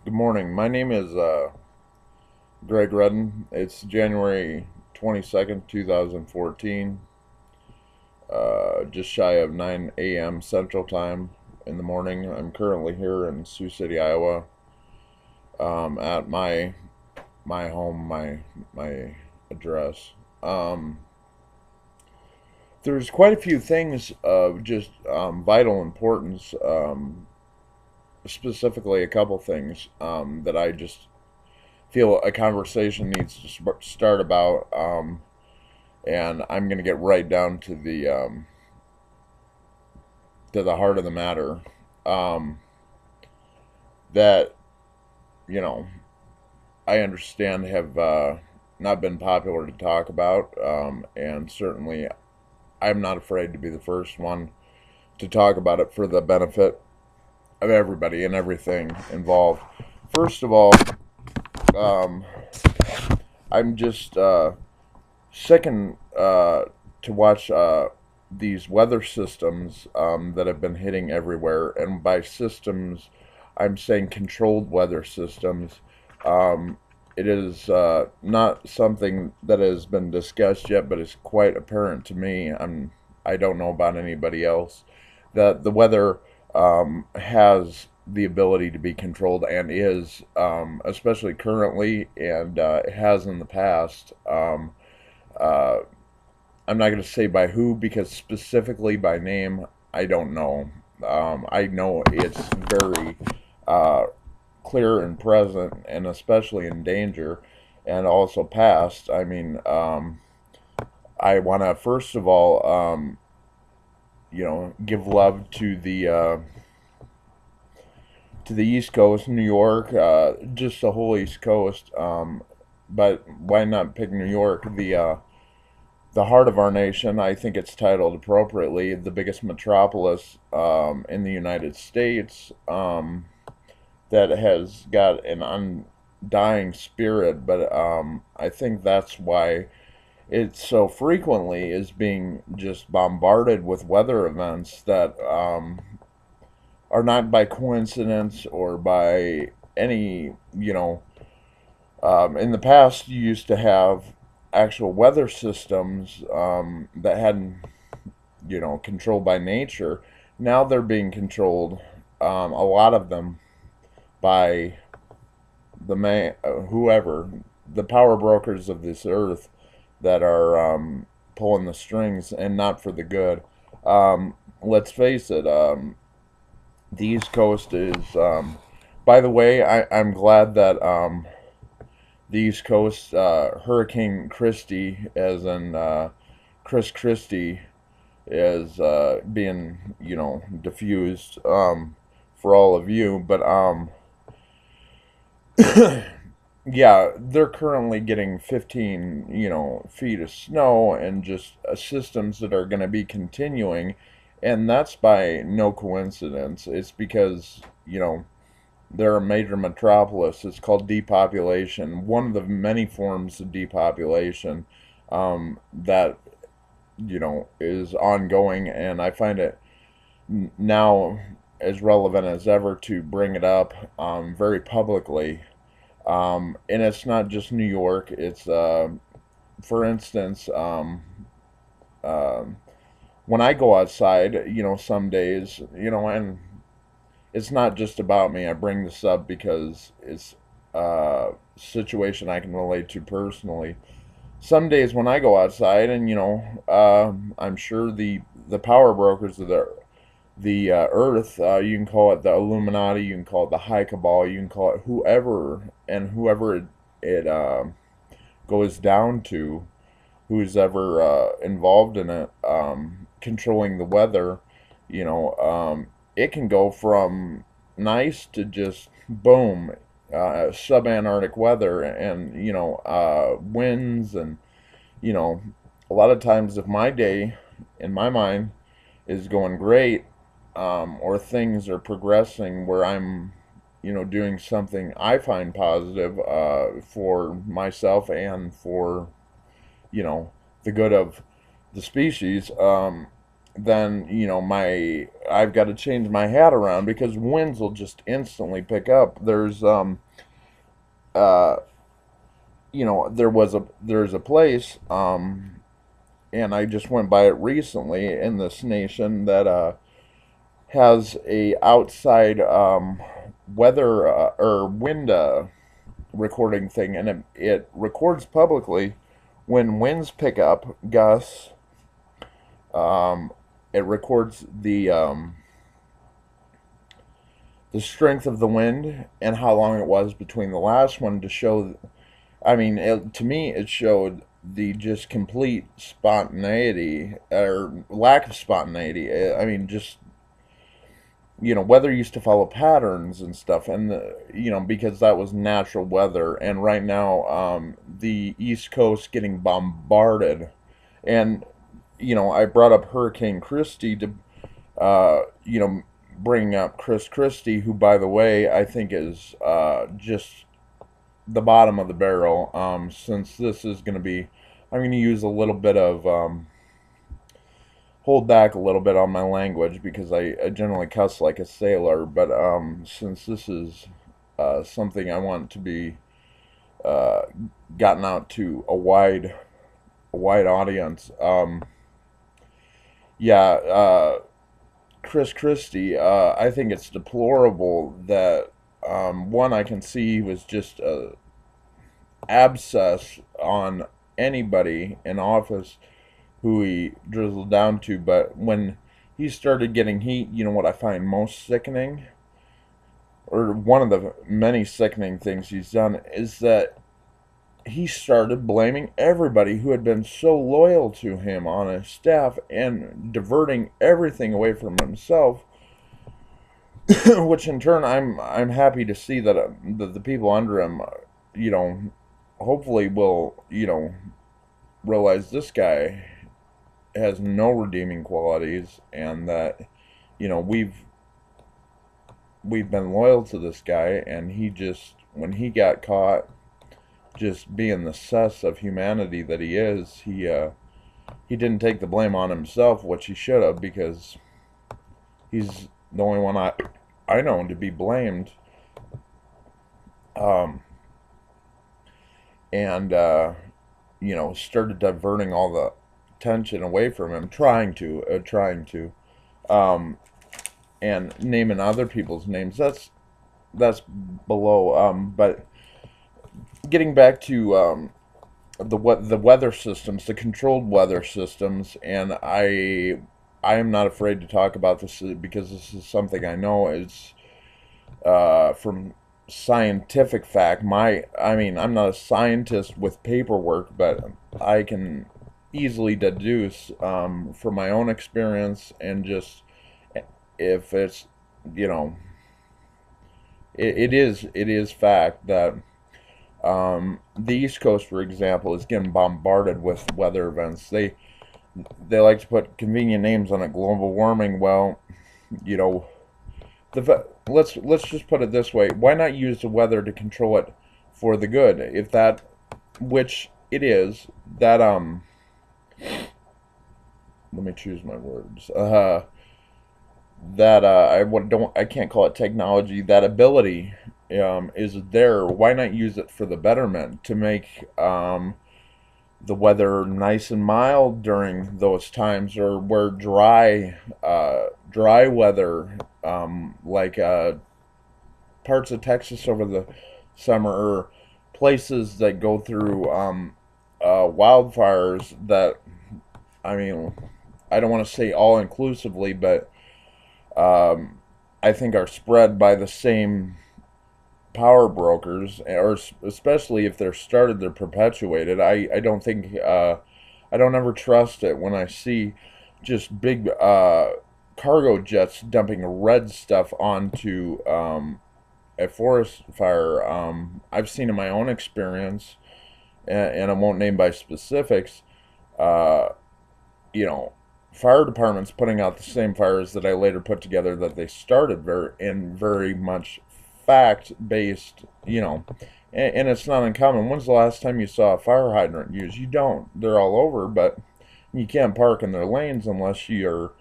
Good morning. My name is Greg Redden. It's January 22nd, 2014, just shy of 9 a.m. Central Time in the morning. I'm currently here in Sioux City, Iowa, at my home, my address. Um, there's quite a few things of just vital importance, specifically a couple things that I just feel a conversation needs to start about, and I'm going to get right down to the heart of the matter. Um, that you know, I understand have not been popular to talk about, and certainly I'm not afraid to be the first one to talk about it for the benefit of everybody and everything involved. First of all, um, I'm just sick to watch these weather systems that have been hitting everywhere. And by systems, I'm saying controlled weather systems. Um, it is not something that has been discussed yet, but it's quite apparent to me. I don't know about anybody else that the weather has the ability to be controlled and is, especially currently, and it has in the past. Uh, I'm not going to say by who because specifically by name, I don't know. I know it's very uh, clear and present, and especially in danger, and also past. I mean, I want to first of all, give love to the East Coast, New York, just the whole East Coast. But why not pick New York? The heart of our nation. I think it's titled appropriately the biggest metropolis in the United States, that has got an undying spirit. But I think that's why it so frequently is being just bombarded with weather events that are not by coincidence or by any, in the past, you used to have actual weather systems that hadn't, controlled by nature. Now they're being controlled, a lot of them, by whoever, the power brokers of this earth that are pulling the strings, and not for the good. Let's face it, the East Coast is. By the way, I'm glad that the East Coast, Hurricane Christie, as in Chris Christie, is being, diffused for all of you. But yeah, they're currently getting 15, feet of snow, and just systems that are going to be continuing, and that's by no coincidence. It's because, they're a major metropolis. It's called depopulation, one of the many forms of depopulation that is ongoing, and I find it now as relevant as ever to bring it up very publicly. And it's not just New York. It's, for instance, um, when I go outside, some days, and it's not just about me. I bring this up because it's a situation I can relate to personally. Some days when I go outside, and I'm sure the power brokers of the Earth, you can call it the Illuminati, you can call it the High Cabal, you can call it whoever, and whoever it goes down to, who's ever involved in it, controlling the weather. It can go from nice to just boom, subantarctic weather, and winds, and you know a lot of times if my day, in my mind, is going great, or things are progressing where I'm doing something I find positive for myself and for you know the good of the species, then I've got to change my hat around because winds will just instantly pick up. Uh there's a place, and I just went by it recently in this nation that has a outside weather or wind recording thing, and it records publicly when winds pick up gusts. It records the strength of the wind and how long it was between the last one to show. I mean, to me, it showed the just complete spontaneity or lack of spontaneity. I mean, just weather used to follow patterns and stuff, and because that was natural weather. And right now, the East Coast getting bombarded, and I brought up Hurricane Christy to bring up Chris Christie, who, by the way, I think is just the bottom of the barrel. Since this is going to be, I'm going to use a little bit of hold back a little bit on my language because I generally cuss like a sailor. But since this is something I want to be uh, gotten out to a wide audience. Yeah, Chris Christie. I think it's deplorable that one, I can see he was just a abscess on anybody in office who he drizzled down to. But when he started getting heat, what I find most sickening, or one of the many sickening things he's done, is that he started blaming everybody who had been so loyal to him on his staff and diverting everything away from himself. Which in turn, I'm happy to see that the people under him, you know, hopefully will realize this guy has no redeeming qualities, and that we've been loyal to this guy, and he just, when he got caught just being the cess of humanity that he is, he didn't take the blame on himself, which he should have, because he's the only one I know to be blamed. Um, and started diverting all the attention away from him, trying to, um, and naming other people's names. That's below. But getting back to the weather systems, the controlled weather systems, and I am not afraid to talk about this because this is something I know is from scientific fact. I mean, I'm not a scientist with paperwork, but I can easily deduce from my own experience, and just if it's you know it is fact that the East Coast, for example, is getting bombarded with weather events. They like to put convenient names on it, global warming. Well, you know, let's just put it this way: why not use the weather to control it for the good? If that, which it is, that let me choose my words. That I can't call it technology. That ability is there. Why not use it for the betterment to make the weather nice and mild during those times, or where dry weather, like parts of Texas over the summer, or places that go through wildfires that, I mean, I don't want to say all inclusively, but I think are spread by the same power brokers, or especially if they're started, they're perpetuated. I don't think I don't ever trust it when I see just big cargo jets dumping red stuff onto a forest fire. I've seen in my own experience, and I won't name by specifics. Uh, you know, Fire departments putting out the same fires that I later put together that they started very much fact based. And it's not uncommon. When's the last time you saw a fire hydrant used? You don't. They're all over, but you can't park in their lanes unless you're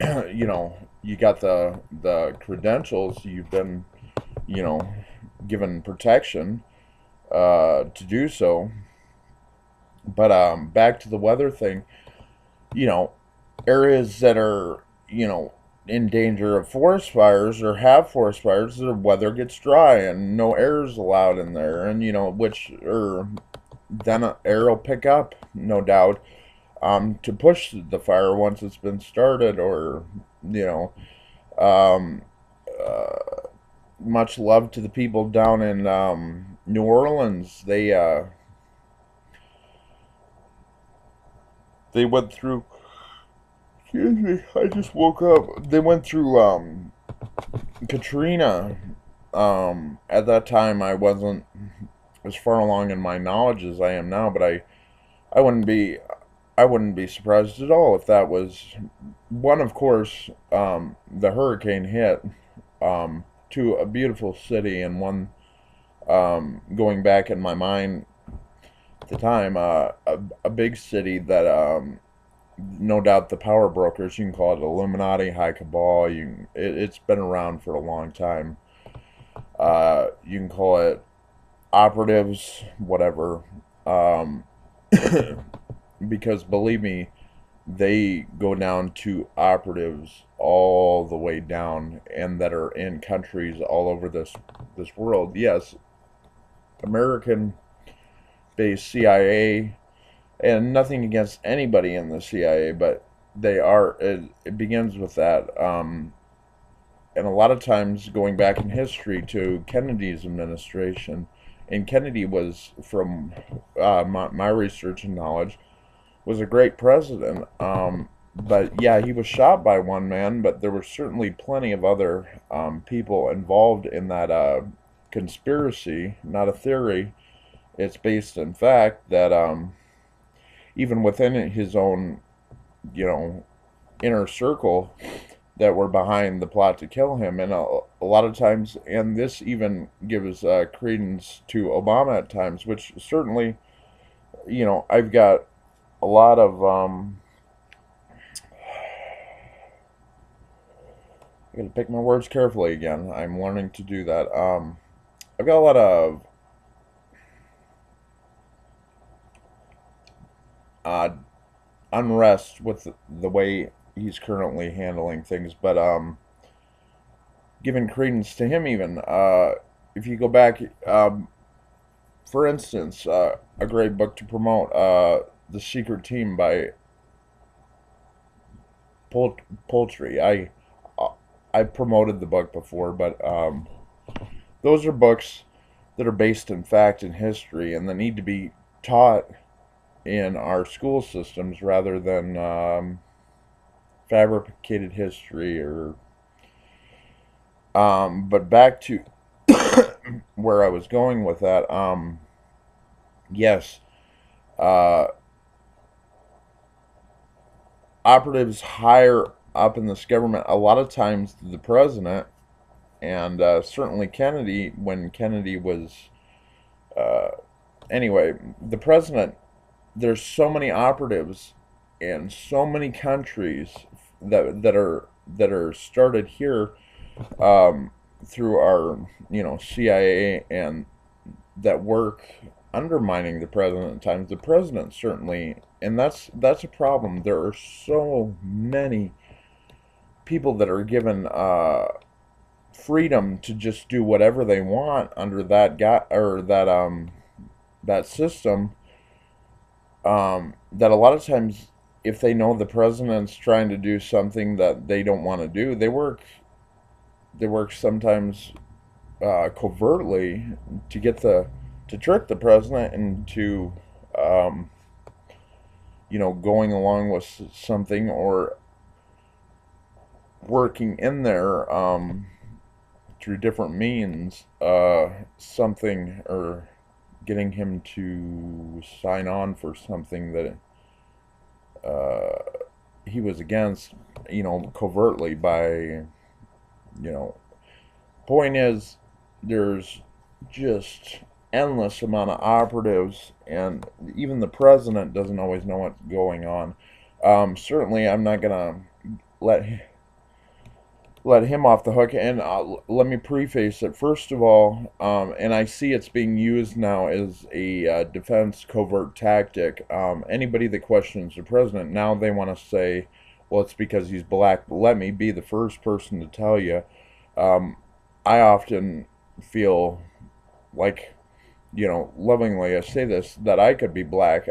You got the credentials, you've been, you know, given protection to do so. But back to the weather thing, you know, areas that are, in danger of forest fires or have forest fires, the weather gets dry and no air is allowed in there, and then air will pick up, no doubt, to push the fire once it's been started, or you know, um, uh, much love to the people down in New Orleans. They went through. Excuse me, I just woke up. They went through Katrina. At that time, I wasn't as far along in my knowledge as I am now, but I wouldn't be I wouldn't be surprised at all if that was one. Of course, the hurricane hit to a beautiful city, and one, going back in my mind at the time, a big city that, no doubt, the power brokers, you can call it Illuminati, high cabal, it's been around for a long time. You can call it operatives, whatever. Um, because believe me, they go down to operatives all the way down, and that are in countries all over this world. Yes, American based CIA, and nothing against anybody in the CIA, but it begins with that. And a lot of times, going back in history to Kennedy's administration, and Kennedy was, from my research and knowledge, was a great president. But yeah, he was shot by one man, but there were certainly plenty of other people involved in that conspiracy, not a theory. It's based in fact that, even within his own, you know, inner circle, that were behind the plot to kill him. And a lot of times, and this even gives credence to Obama at times, which certainly, I've got a lot of, I gotta pick my words carefully again. I'm learning to do that. I've got a lot of uh, unrest with the way he's currently handling things, but giving credence to him even. If you go back, for instance, a great book to promote, The Secret Team by Poultry. I promoted the book before, but those are books that are based in fact and history, and that need to be taught in our school systems rather than fabricated history. Or but back to where I was going with that. Yes, uh, operatives higher up in this government, a lot of times the president, and certainly Kennedy, when Kennedy was, uh, anyway, the president, there's so many operatives in so many countries that are started here, um, through our, CIA, and that work undermining the president at times. The president certainly, and that's a problem. There are so many people that are given freedom to just do whatever they want under that guy, or that system, that a lot of times, if they know the president's trying to do something that they don't want to do, they work sometimes covertly to to trick the president into, um, going along with something, or working in there, through different means, something, or getting him to sign on for something that he was against, covertly, by, point is, there's just endless amount of operatives, and even the president doesn't always know what's going on. Certainly, I'm not gonna let let him off the hook. And let me preface it. First of all, and I see it's being used now as a defense covert tactic. Anybody that questions the president, now they want to say, well, it's because he's black. But let me be the first person to tell you, um, I often feel like, lovingly I say this, that I could be black.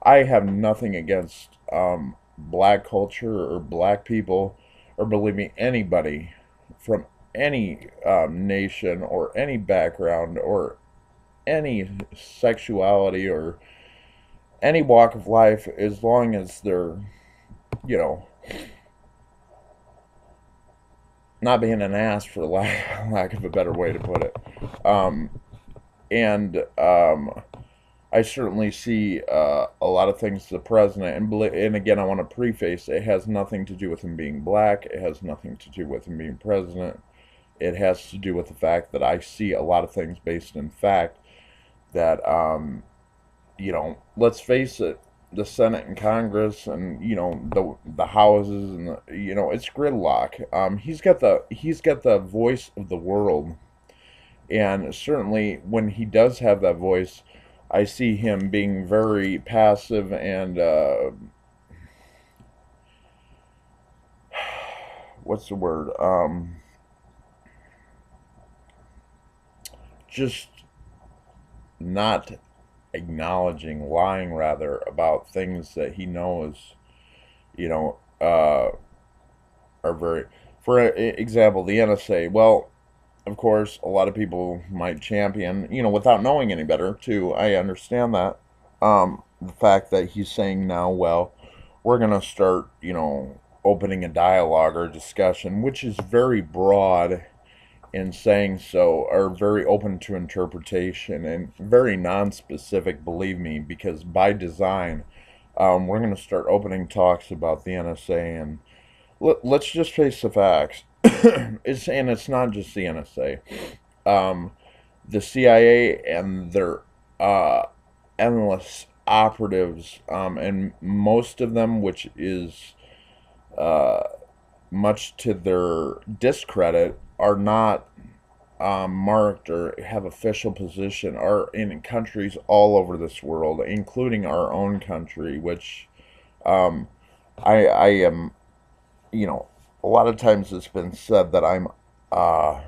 I have nothing against black culture or black people, or believe me, anybody from any nation or any background or any sexuality or any walk of life, as long as they're, you know, not being an ass, for lack of a better way to put it. Um, and I certainly see a lot of things to the president, and again, I want to preface, it has nothing to do with him being black. It has nothing to do with him being president. It has to do with the fact that I see a lot of things based in fact that, let's face it, the Senate and Congress and, the houses and it's gridlock. He's got the voice of the world, and certainly when he does have that voice, I see him being very passive and what's the word? Just not acknowledging, lying rather, about things that he knows, you know, uh, are very. For example, the NSA. Well, of course, a lot of people might champion, without knowing any better, too. I understand that. The fact that he's saying now, well, we're going to start, opening a dialogue or discussion, which is very broad in saying so, are very open to interpretation and very non-specific, believe me, because by design, we're going to start opening talks about the NSA. And let's just face the facts. It's not just the NSA. Um, the CIA and their uh, endless operatives, and most of them, which is uh, much to their discredit, are not marked or have official position, are in countries all over this world, including our own country, which um, I am, a lot of times it's been said that I'm uh,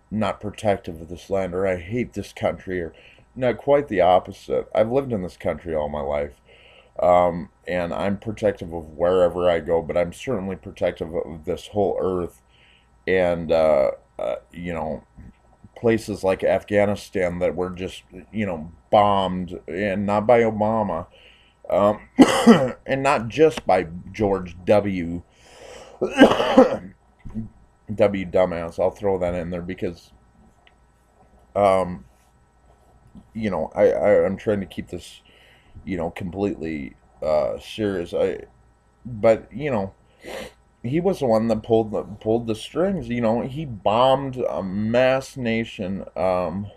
not protective of this land, or I hate this country, or no, quite the opposite. I've lived in this country all my life, and I'm protective of wherever I go, but I'm certainly protective of this whole earth. And places like Afghanistan that were just, bombed, and not by Obama, um, and not just by George W. Dumbass. I'll throw that in there because, um, I'm trying to keep this, completely serious. But he was the one that pulled the strings. He bombed a mass nation. It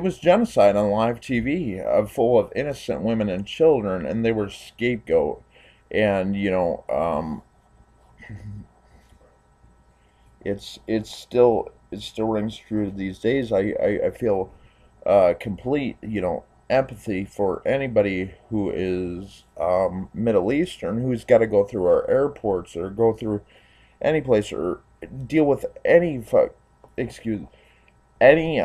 was genocide on live TV, full of innocent women and children, and they were scapegoat. And it still rings true these days. I feel complete, empathy for anybody who is Middle Eastern, who's got to go through our airports or go through any place or deal with excuse any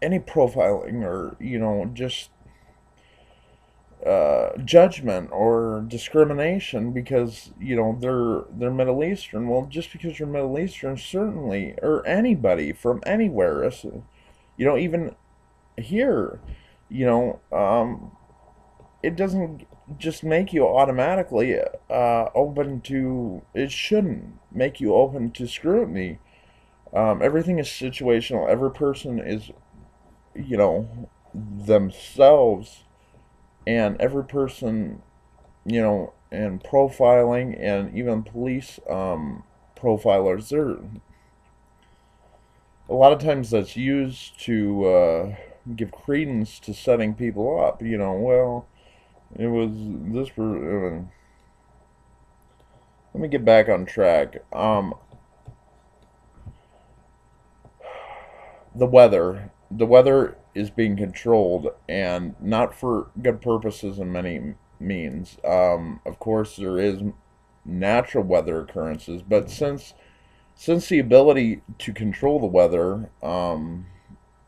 any profiling, or just judgment or discrimination because they're Middle Eastern. Well, just because you're Middle Eastern, certainly, or anybody from anywhere, even here, you know, um, it doesn't just make you automatically open to. It shouldn't make you open to scrutiny. Everything is situational. Every person is, themselves, and every person, and profiling, and even police profilers, they're a lot of times that's used to give credence to setting people up. Well, It was this. Let me get back on track. The weather is being controlled, and not for good purposes in many means. Of course, there is natural weather occurrences, but since the ability to control the weather,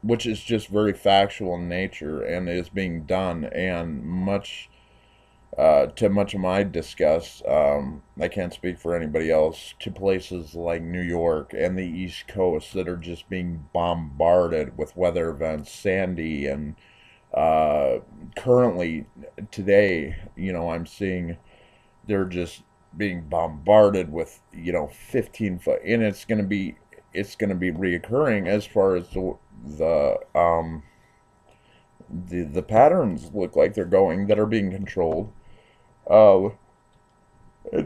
which is just very factual in nature and is being done, and to much of my disgust, I can't speak for anybody else, to places like New York and the East Coast that are just being bombarded with weather events, Sandy, and uh, currently today, I'm seeing they're just being bombarded with 15 foot, and it's going to be reoccurring as far as the patterns look like they're going that are being controlled. uh,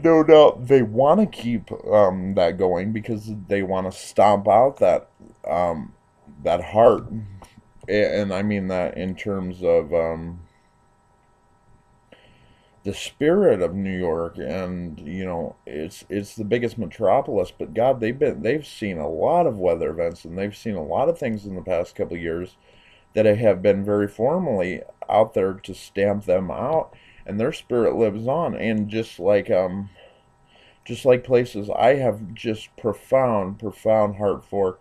no doubt they want to keep that going because they want to stomp out that heart, and I mean that in terms of the spirit of New York. And it's the biggest metropolis, but God, they've seen a lot of weather events, and they've seen a lot of things in the past couple of years that have been very formally out there to stamp them out, and their spirit lives on. And just like places I have just profound heart for,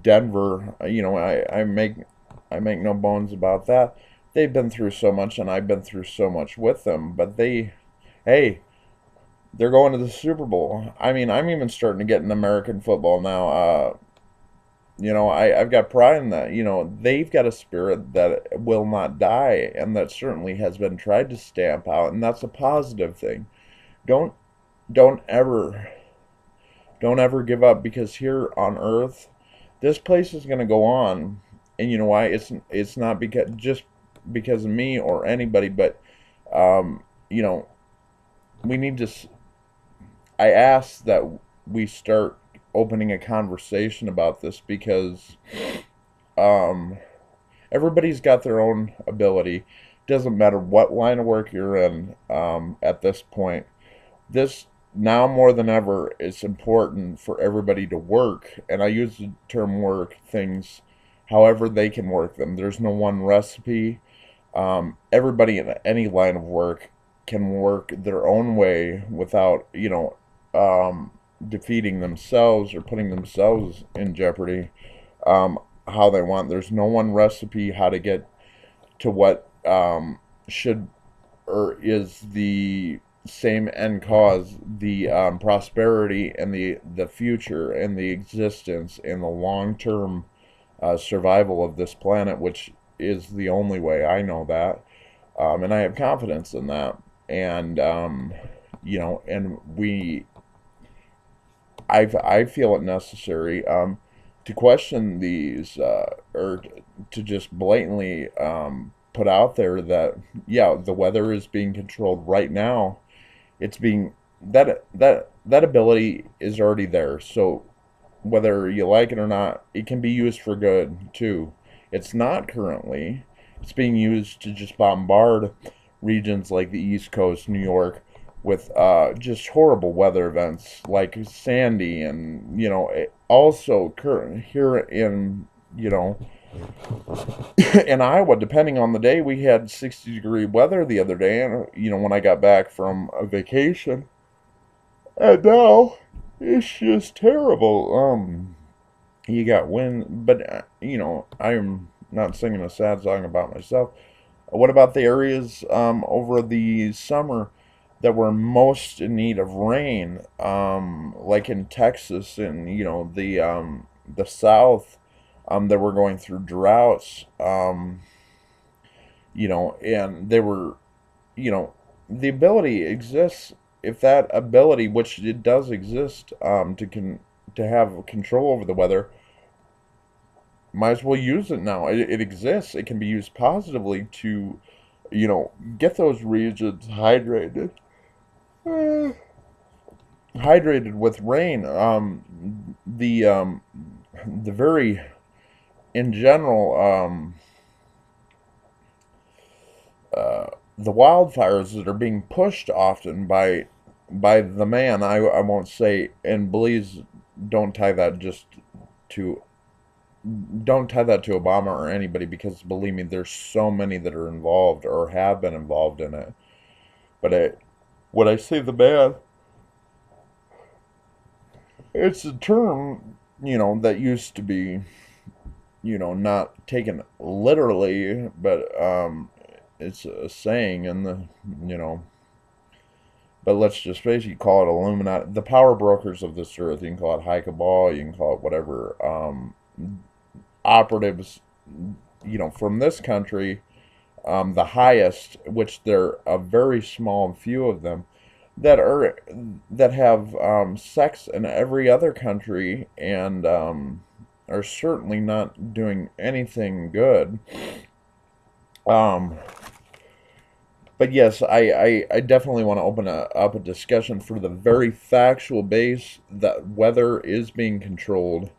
Denver. I make no bones about that. They've been through so much, and I've been through so much with them. But hey, they're going to the Super Bowl. I mean, I'm even starting to get in American football now. I've got pride in that. They've got a spirit that will not die, and that certainly has been tried to stamp out, and that's a positive thing. Don't don't ever don't ever give up, because here on Earth, this place is going to go on. And you know why? It's not because of me or anybody, but um, you know we need to. I ask that we start opening a conversation about this, because um, everybody's got their own ability. Doesn't matter what line of work you're in. At this point, this now more than ever, it's important for everybody to work, and I use the term work things however they can work them. There's no one recipe. Everybody in any line of work can work their own way without um, defeating themselves or putting themselves in jeopardy, how they want. There's no one recipe how to get to what should or is the same end cause, the prosperity and the future and the existence and the long term survival of this planet, which is the only way. I know that, and I have confidence in that. And and I feel it necessary to question these, or to just blatantly put out there that, yeah, the weather is being controlled right now. It's being that ability is already there. So whether you like it or not, it can be used for good too. It's not currently. It's being used to just bombard regions like the East Coast, New York, with just horrible weather events like Sandy, and also current here in in Iowa. Depending on the day, we had 60-degree weather the other day, and when I got back from a vacation, and now it's just terrible. You got wind, but I'm not singing a sad song about myself. What about the areas over the summer that were most in need of rain, like in Texas and the South, that were going through droughts, and they were, you know, the ability exists. If that ability, which it does exist, to have control over the weather, might as well use it now. It exists. It can be used positively to, get those regions hydrated with rain. The very in general, the wildfires that are being pushed often by the man, I won't say, and please don't tie that just to don't tie that to Obama or anybody, because believe me, there's so many that are involved or have been involved in it. But when I say the man, it's a term, that used to be, not taken literally, but it's a saying in the, you know, but let's just face it, you call it Illuminati, the power brokers of this earth. You can call it high cabal, you can call it whatever. Operatives, from this country, the highest, which there are a very small few of them, that have sects in every other country, and are certainly not doing anything good. Um, but yes, I definitely want to open up a discussion for the very factual base that weather is being controlled,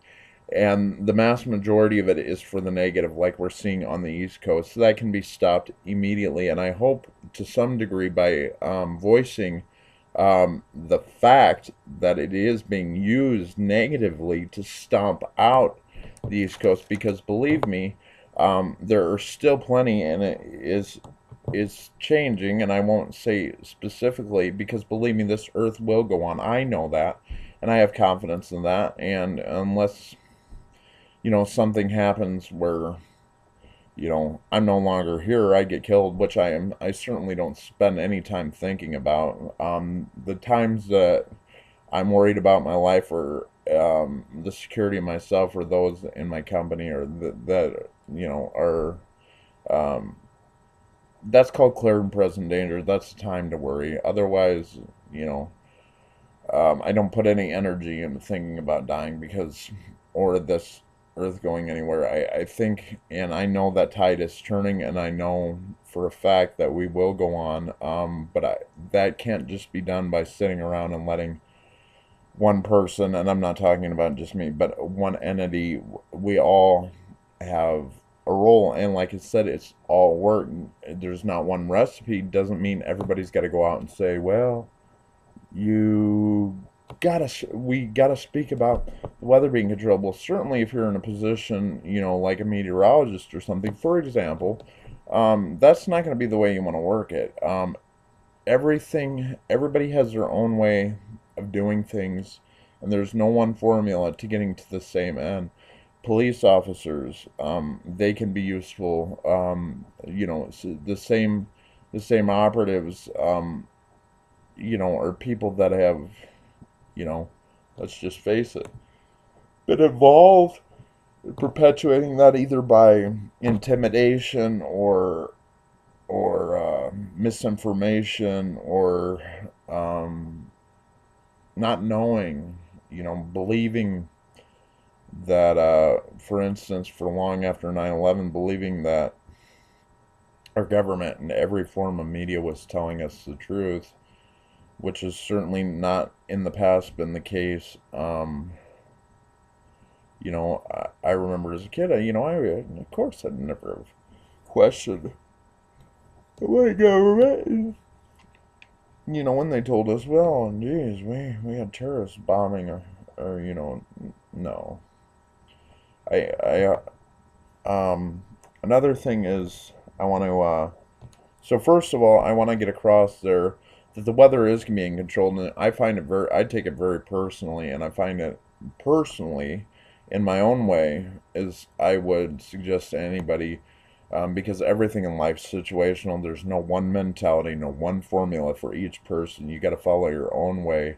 and the mass majority of it is for the negative, like we're seeing on the East Coast. So that can be stopped immediately, and I hope to some degree by voicing the fact that it is being used negatively to stomp out the East Coast, because believe me, there are still plenty, and it is changing, and I won't say specifically, because believe me, this earth will go on. I know that, and I have confidence in that, and unless something happens where I'm no longer here, I get killed, which I certainly don't spend any time thinking about. The times that I'm worried about my life, or the security of myself, or those in my company, or that are, um, that's called clear and present danger. That's the time to worry. Otherwise, I don't put any energy into thinking about dying, because, or this earth going anywhere. I think, and I know that tide is turning, and I know for a fact that we will go on. But that can't just be done by sitting around and letting one person, and I'm not talking about just me, but one entity. We all have a role, and like I said, it's all work. There's not one recipe. Doesn't mean everybody's got to go out and say, well, you we gotta speak about the weather being controllable. Certainly, if you're in a position, like a meteorologist or something, for example, that's not going to be the way you want to work it. Everybody has their own way of doing things, and there's no one formula to getting to the same end. Police officers, they can be useful. The same operatives, or people that have, you know, let's just face it, been involved in perpetuating that, either by intimidation or misinformation, or not knowing, believing that, for instance, for long after 9/11, believing that our government and every form of media was telling us the truth, which has certainly not in the past been the case. I remember as a kid, of course I'd never have questioned my government. When they told us, well, geez, we had terrorists bombing, or no. Another thing is, I want to, so first of all, I want to get across there that the weather is being controlled, and I take it very personally, and I find it personally, in my own way, as I would suggest to anybody, because everything in life is situational. There's no one mentality, no one formula for each person. You got to follow your own way,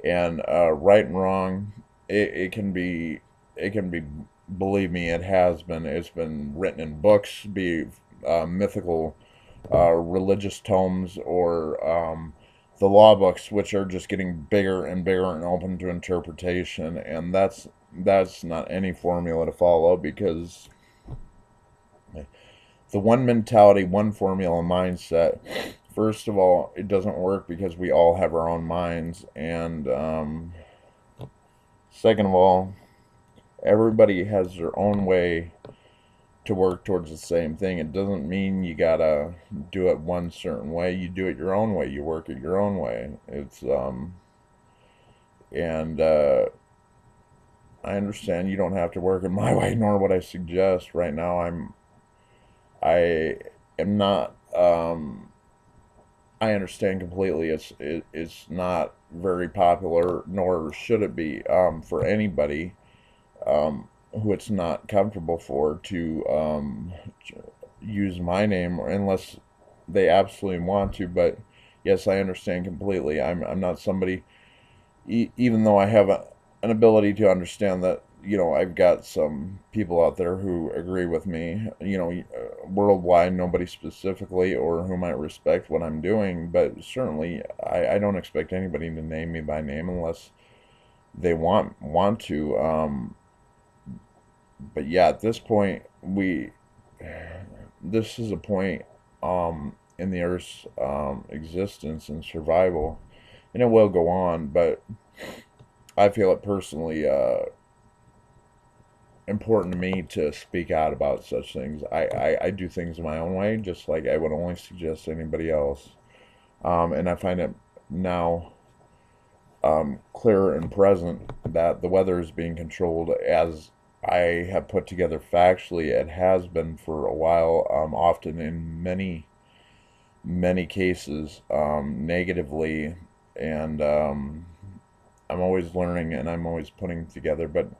and right and wrong, it can be, believe me, it's been written in books, be mythical, religious tomes, or the law books, which are just getting bigger and bigger and open to interpretation, and that's not any formula to follow, because the one mentality, one formula mindset, first of all, it doesn't work, because we all have our own minds, and second of all, everybody has their own way to work towards the same thing. It doesn't mean you gotta do it one certain way. You do it your own way. You work it your own way. And I understand you don't have to work it my way, nor would I suggest. Right now, I am not. I understand completely. It's not very popular, nor should it be for anybody who it's not comfortable for to use my name unless they absolutely want to. But yes, I understand completely. I'm not somebody, even though I have an ability to understand that, I've got some people out there who agree with me, worldwide, nobody specifically, or who might respect what I'm doing. But certainly, I don't expect anybody to name me by name unless they want to. But yeah, at this point, this is a point in the Earth's existence and survival, and it will go on. But I feel it personally important to me to speak out about such things. I do things my own way, just like I would only suggest anybody else. And I find it now clear and present that the weather is being controlled as I have put together factually. It has been for a while, often in many cases, negatively, and I'm always learning and I'm always putting together. But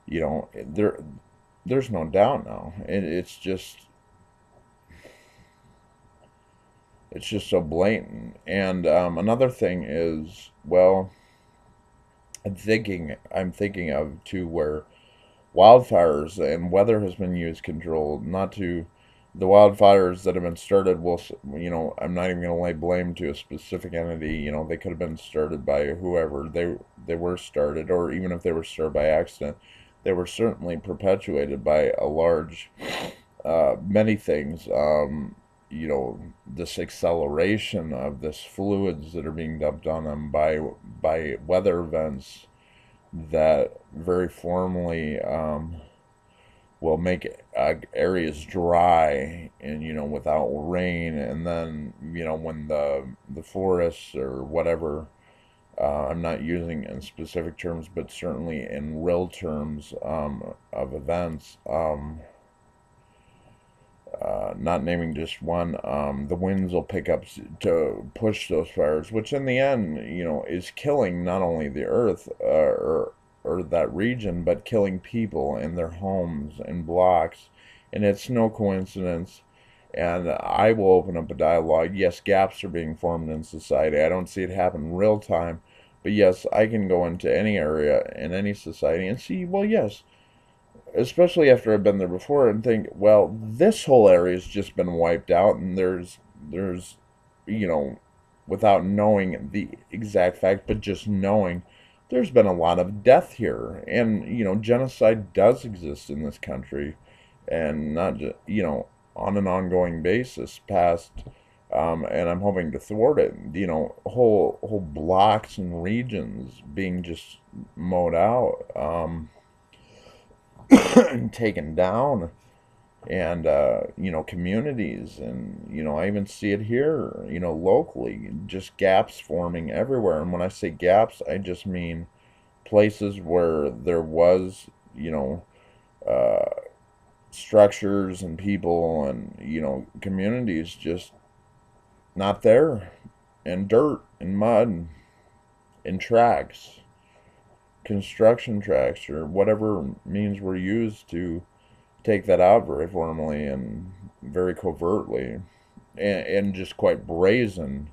there's no doubt now. It's just so blatant. And another thing is, well, I'm thinking of too, where wildfires and weather has been used controlled, not to the wildfires that have been started. Will I'm not even going to lay blame to a specific entity. They could have been started by whoever they were started, or even if they were started by accident, they were certainly perpetuated by a large many things. This acceleration of this fluids that are being dumped on them by weather events that very formally will make areas dry, and without rain. And then when the forests or whatever, I'm not using in specific terms, but certainly in real terms of events, not naming just one, the winds will pick up to push those fires, which in the end, is killing not only the earth, or that region, but killing people and their homes and blocks. And it's no coincidence. And I will open up a dialogue. Yes, gaps are being formed in society. I don't see it happen real time, but yes, I can go into any area in any society and see, well, yes, especially after I've been there before, and think, well, this whole area's just been wiped out, and there's, you know, without knowing the exact fact, but just knowing there's been a lot of death here, and genocide does exist in this country, and not just on an ongoing basis, past. And I'm hoping to thwart it. Whole blocks and regions being just mowed out. Taken down, and communities, and I even see it here, locally, just gaps forming everywhere. And when I say gaps, I just mean places where there was uh, structures and people and communities just not there, and dirt and mud and tracks, construction tracks, or whatever means were used to take that out very formally and very covertly, and just quite brazenly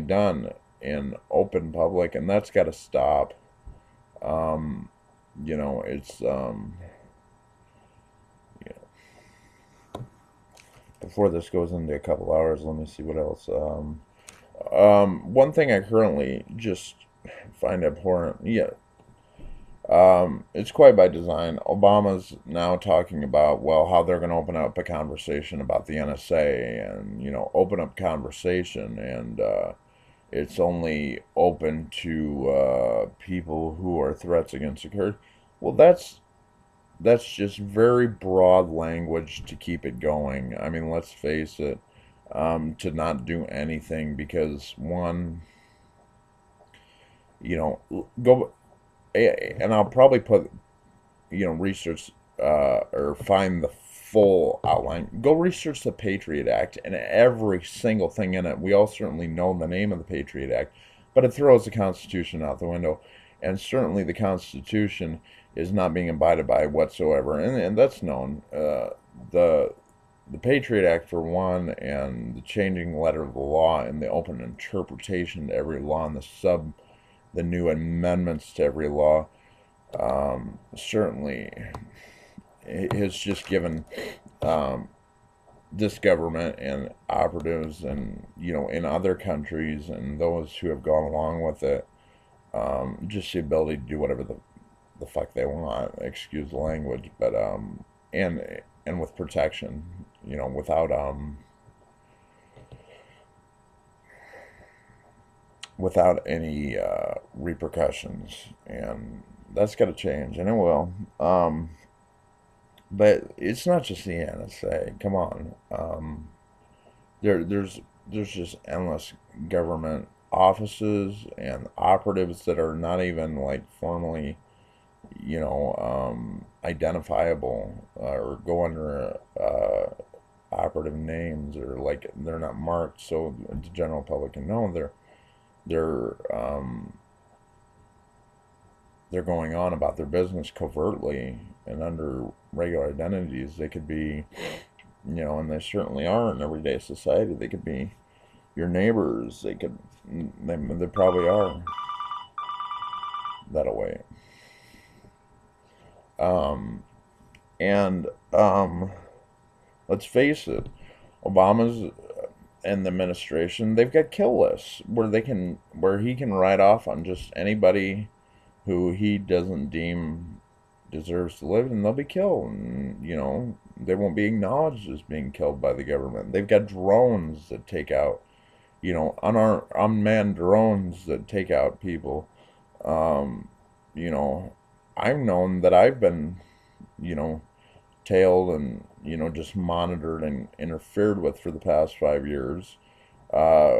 done in open public. And that's got to stop. It's yeah. Before this goes into a couple hours, let me see what else. One thing I currently just find abhorrent. Yeah, it's quite by design. Obama's now talking about, well, how they're going to open up a conversation about the NSA, and open up conversation, and it's only open to people who are threats against security. Well, that's just very broad language to keep it going. I mean, let's face it, to not do anything because one, go, and I'll probably put, research or find the full outline. Go research the Patriot Act and every single thing in it. We all certainly know the name of the Patriot Act, but it throws the Constitution out the window. And certainly the Constitution is not being abided by whatsoever. And that's known. The the Patriot Act, for one, and the changing letter of the law and the open interpretation to every law and the new amendments to every law, certainly has just given this government and operatives and in other countries and those who have gone along with it, just the ability to do whatever the fuck they want, excuse the language, but and with protection, without any repercussions, and that's got to change, and it will. But it's not just the NSA. Come on, there's just endless government offices and operatives that are not even like formally, identifiable or go under operative names, or like they're not marked so the general public can know they're um, they're going on about their business covertly and under regular identities. They could be, and they certainly are in everyday society. They could be your neighbors. They probably are that way. Um, and let's face it, Obama's and the administration, they've got kill lists where he can write off on just anybody who he doesn't deem deserves to live, and they'll be killed. And, they won't be acknowledged as being killed by the government. They've got drones that take out, unmanned drones that take out people. Um, you know, I've known that I've been, you know, tailed and, just monitored and interfered with for the past 5 years. Uh,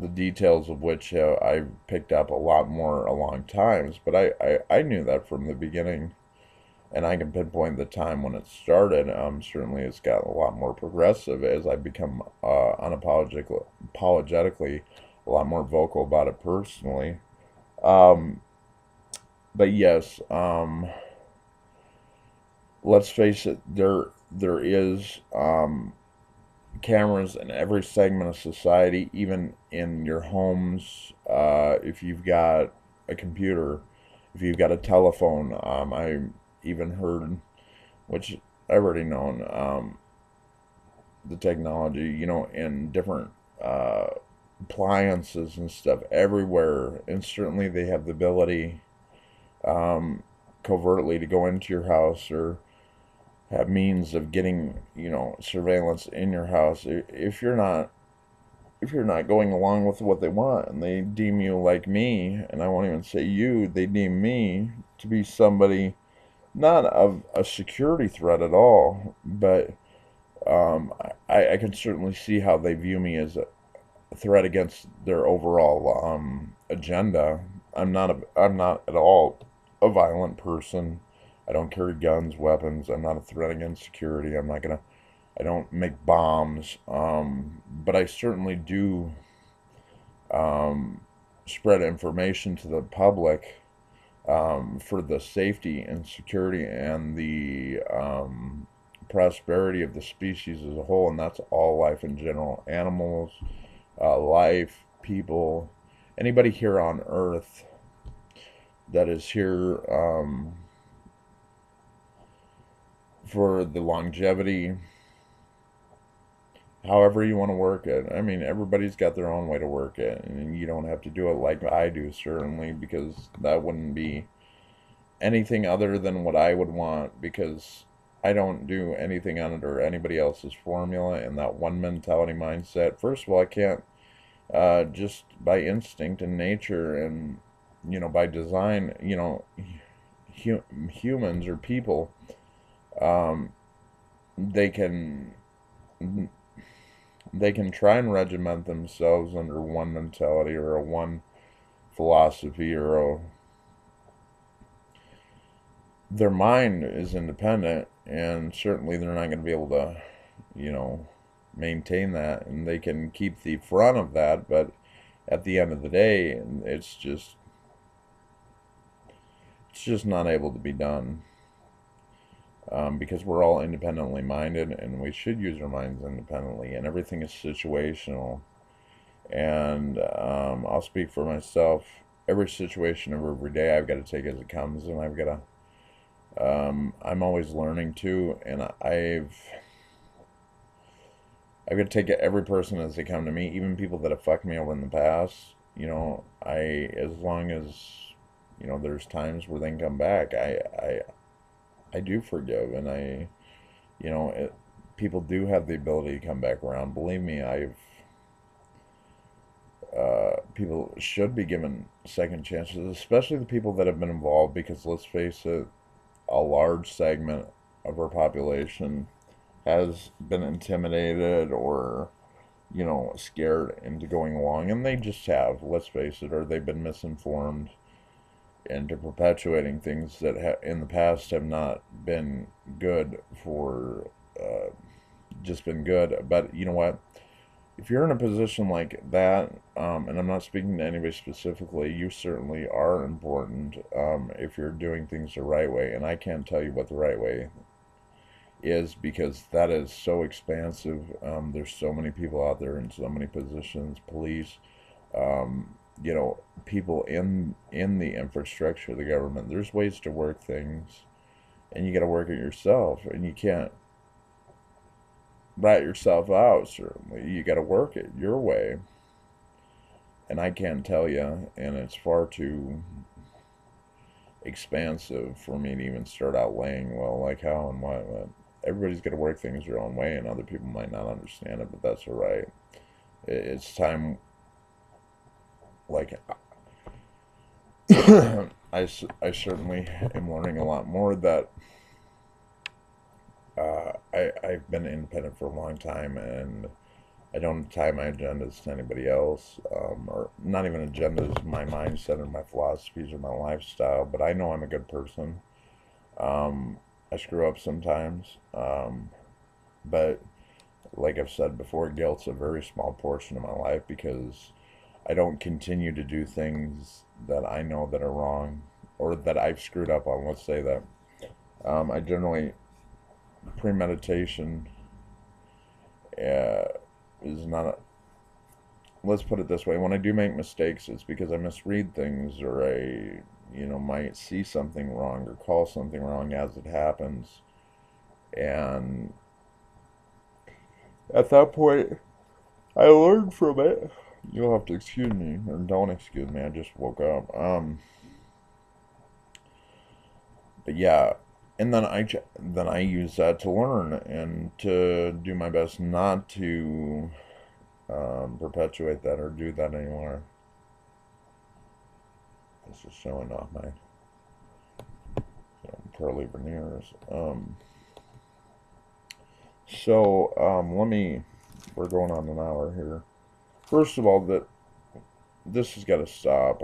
the details of which I've picked up a lot more along times, but I knew that from the beginning, and I can pinpoint the time when it started. Certainly it's gotten a lot more progressive as I become apologetically a lot more vocal about it personally. Um, but yes, let's face it, there is cameras in every segment of society, even in your homes. If you've got a computer, if you've got a telephone, I even heard, which I've already known, the technology, in different appliances and stuff everywhere. And certainly they have the ability, um, covertly to go into your house or have means of getting, surveillance in your house. If you're not going along with what they want, and they deem you like me, and I won't even say you, they deem me to be somebody not of a security threat at all, but I can certainly see how they view me as a threat against their overall agenda. I'm not at all a violent person. I don't carry guns, weapons. I'm not a threat against security. I don't make bombs. But I certainly do um, spread information to the public, for the safety and security and the prosperity of the species as a whole, and that's all life in general: animals, life, people, anybody here on Earth that is here for the longevity, however you want to work it. I mean, everybody's got their own way to work it, and you don't have to do it like I do, certainly, because that wouldn't be anything other than what I would want, because I don't do anything under anybody else's formula and that one mentality mindset. First of all, I can't, just by instinct and nature and, by design, humans or people. um, they can they can try and regiment themselves under one mentality or a one philosophy or their mind is independent, and certainly they're not going to be able to, you know, maintain that, and they can keep the front of that, but at the end of the day, it's just not able to be done, because we're all independently minded, and we should use our minds independently, and everything is situational. And I'll speak for myself. Every situation of every day, I've got to take as it comes, and I've got to. I'm always learning too, and I've got to take every person as they come to me, even people that have fucked me over in the past. As long as there's times where they can come back. I do forgive, and people do have the ability to come back around. Believe me, people should be given second chances, especially the people that have been involved, because let's face it, a large segment of our population has been intimidated or, scared into going along, and they just have, let's face it, or they've been misinformed into perpetuating things that in the past have not been good for, just been good. But you know what? If you're in a position like that, and I'm not speaking to anybody specifically, you certainly are important, if you're doing things the right way. And I can't tell you what the right way is, because that is so expansive. There's so many people out there in so many positions, police, people in the infrastructure of the government. There's ways to work things, and you got to work it yourself, and you can't rat yourself out. Certainly, you got to work it your way, and I can't tell you, and it's far too expansive for me to even start out laying, well, like how and what. But everybody's got to work things their own way, and other people might not understand it, but that's all right. It's time, like, I certainly am learning a lot more that I've been independent for a long time, and I don't tie my agendas to anybody else, or not even agendas, my mindset or my philosophies or my lifestyle, but I know I'm a good person. I screw up sometimes, but like I've said before, guilt's a very small portion of my life, because I don't continue to do things that I know that are wrong or that I've screwed up on. Let's say that. I generally, premeditation uh, is not a, let's put it this way. When I do make mistakes, it's because I misread things, or I, might see something wrong or call something wrong as it happens. And at that point, I learned from it. You'll have to excuse me, or don't excuse me. I just woke up. But yeah, and then I use that to learn and to do my best not to, perpetuate that or do that anymore. This is showing off my curly veneers. Let me. We're going on an hour here. First of all, this has got to stop.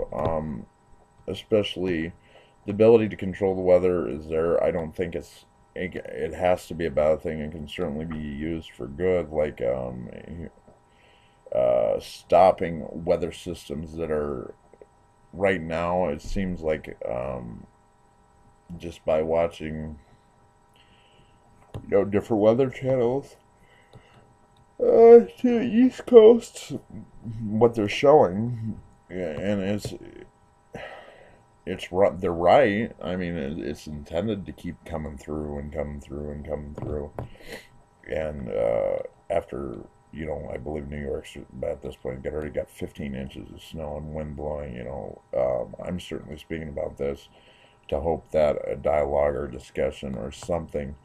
Especially the ability to control the weather is there. I don't think it has to be a bad thing. It can certainly be used for good, like, stopping weather systems that are right now. It seems like, just by watching, different weather channels, to the East Coast, what they're showing, yeah, and they're right. I mean, it's intended to keep coming through and coming through and coming through, and after, I believe New York's at this point already got 15 inches of snow and wind blowing. I'm certainly speaking about this to hope that a dialogue or discussion or something,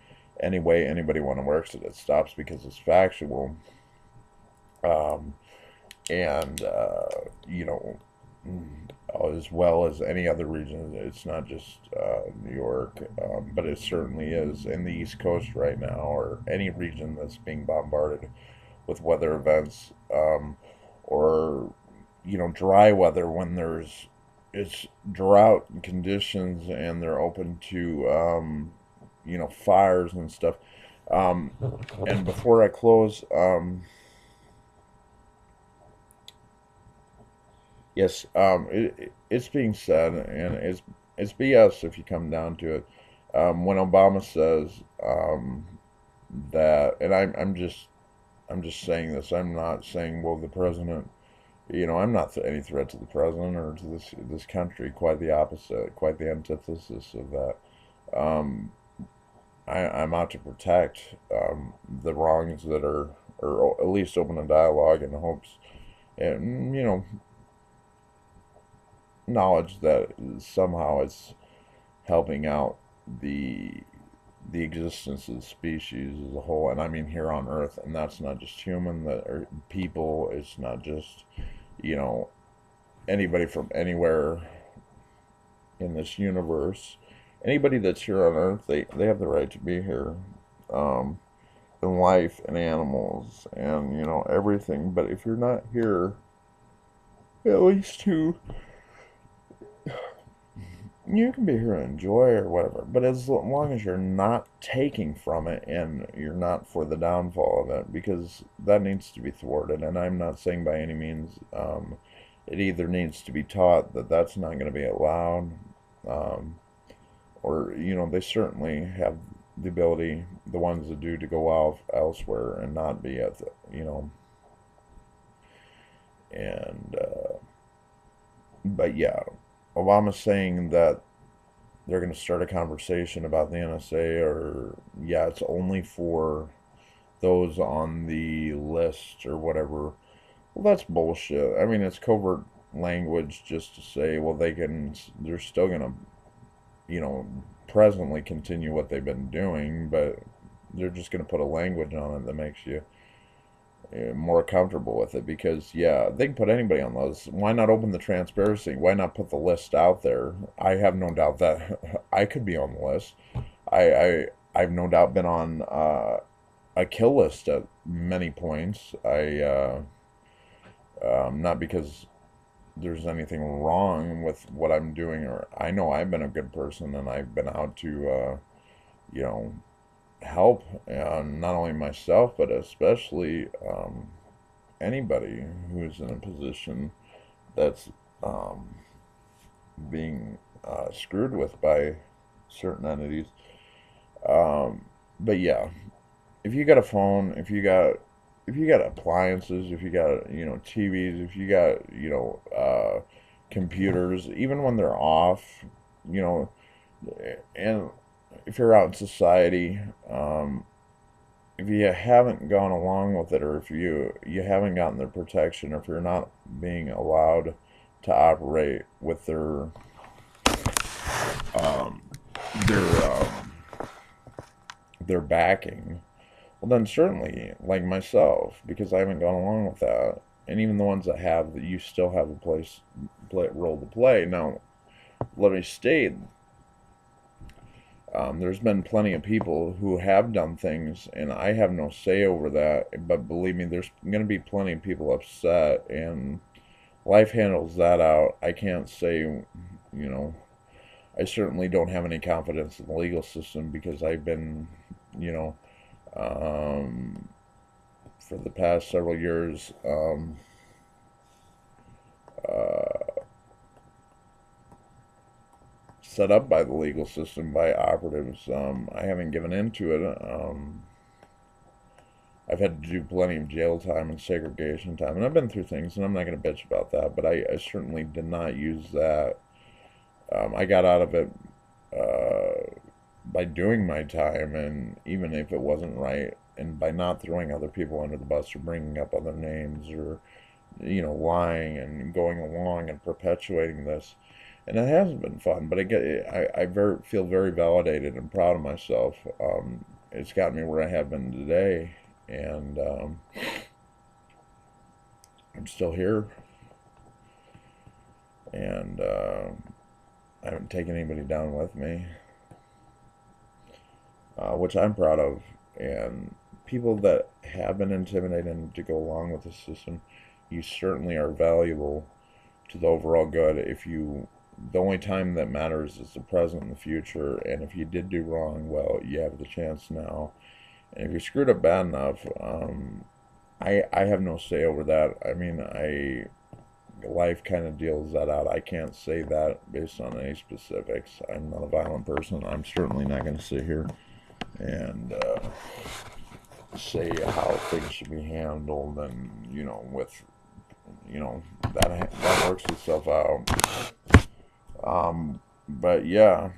any way anybody want to work it stops, because it's factual. Um, and you know as well as any other region. It's not just New York, but it certainly is in the East Coast right now, or any region that's being bombarded with weather events, or dry weather when it's drought conditions and they're open to fires and stuff. Um, and before I close, yes, it's being said, and it's BS if you come down to it. When Obama says that, and I'm just saying this. I'm not saying, well, the president. I'm not any threat to the president or to this country. Quite the opposite. Quite the antithesis of that. Um, I'm out to protect the wrongs that are, or at least open a dialogue in hopes, and knowledge that somehow it's helping out the the existence of the species as a whole, and I mean here on Earth, and that's not just human, that are people. It's not just you know anybody from anywhere in this universe. Anybody that's here on Earth, they have the right to be here, um, and life and animals and everything. But if you're not here, at least to you can be here and enjoy or whatever, but as long as you're not taking from it and you're not for the downfall of it, because that needs to be thwarted. And I'm not saying by any means it either needs to be taught that that's not going to be allowed, um, or they certainly have the ability, the ones that do, to go out elsewhere and not be at the and but yeah, Obama's saying that they're going to start a conversation about the NSA, or yeah, it's only for those on the list or whatever. Well, that's bullshit. I mean, it's covert language just to say, well, they're still going to, you know, presently continue what they've been doing, but they're just going to put a language on it that makes you more comfortable with it, because yeah, they can put anybody on those. Why not open the transparency? Why not put the list out there? I have no doubt that I could be on the list. I've no doubt been on a kill list at many points. Not because there's anything wrong with what I'm doing, or I know I've been a good person and I've been out to you know help, not only myself but especially anybody who's in a position that's um, being screwed with by certain entities. Um, but yeah, if you got a phone, if you got appliances, if you got TVs, if you got computers, even when they're off, you know, and if you're out in society, if you haven't gone along with it, or if you haven't gotten their protection, or if you're not being allowed to operate with um, their their backing, well then certainly, like myself, because I haven't gone along with that, and even the ones that have, that you still have a role to play. Now, let me state, there's been plenty of people who have done things, and I have no say over that. But believe me, there's going to be plenty of people upset, and life handles that out. I can't say, I certainly don't have any confidence in the legal system, because I've been, you know, um, for the past several years, uh, set up by the legal system, by operatives. I haven't given into it. I've had to do plenty of jail time and segregation time, and I've been through things, and I'm not going to bitch about that, but I certainly did not use that. I got out of it by doing my time, and even if it wasn't right, and by not throwing other people under the bus, or bringing up other names, or lying and going along and perpetuating this. And it hasn't been fun, but I feel very validated and proud of myself. It's got me where I have been today, and I'm still here. and I haven't taken anybody down with me, which I'm proud of. And people that have been intimidated to go along with the system, you certainly are valuable to the overall good. If you, the only time that matters is the present and the future, and if you did do wrong, well, you have the chance now. And if you screwed up bad enough, I have no say over that. I mean, life kind of deals that out. I can't say that based on any specifics. I'm not a violent person. I'm certainly not going to sit here and say how things should be handled, and with that works itself out. But yeah,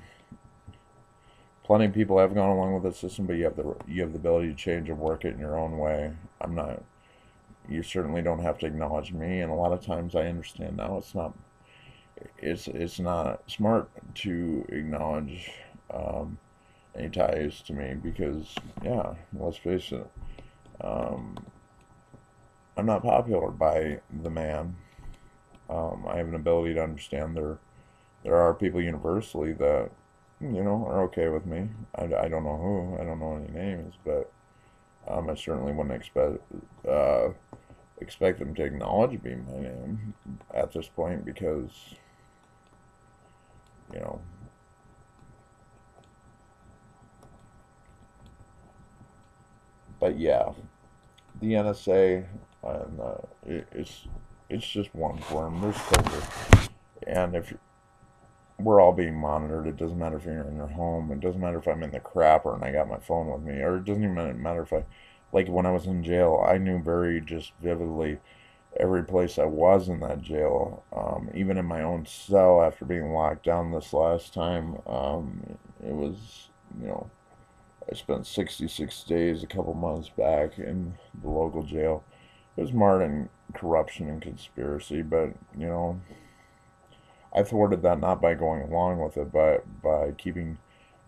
plenty of people have gone along with the system, but you have the ability to change and work it in your own way. I'm not. You certainly don't have to acknowledge me, and a lot of times I understand now it's not smart to acknowledge any ties to me, because yeah, let's face it, um, I'm not popular by the man. I have an ability to understand there are people universally that are okay with me. I don't know who, I don't know any names, but I certainly wouldn't expect them to acknowledge me my name at this point, because you know but yeah, the NSA, and it's just one form. There's covert, and if we're all being monitored, it doesn't matter if you're in your home. It doesn't matter if I'm in the crapper and I got my phone with me, or it doesn't even matter if like when I was in jail, I knew very just vividly every place I was in that jail, even in my own cell after being locked down this last time. It was, you know, I spent 66 days a couple months back in the local jail. It was marred in corruption and conspiracy, but, I thwarted that not by going along with it, but by keeping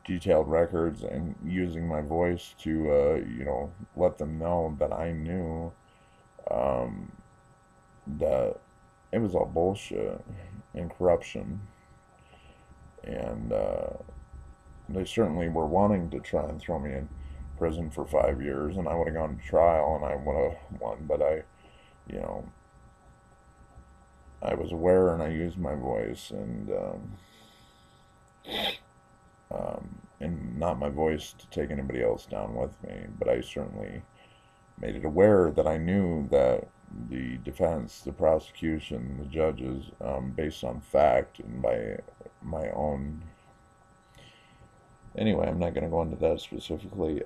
detailed records and using my voice to, let them know that I knew um, that it was all bullshit and corruption. And they certainly were wanting to try and throw me in prison for 5 years, and I would have gone to trial and I would have won. But you know, I was aware and I used my voice, and not my voice to take anybody else down with me. But I certainly made it aware that I knew that the defense, the prosecution, the judges, based on fact and by my own. Anyway, I'm not going to go into that specifically.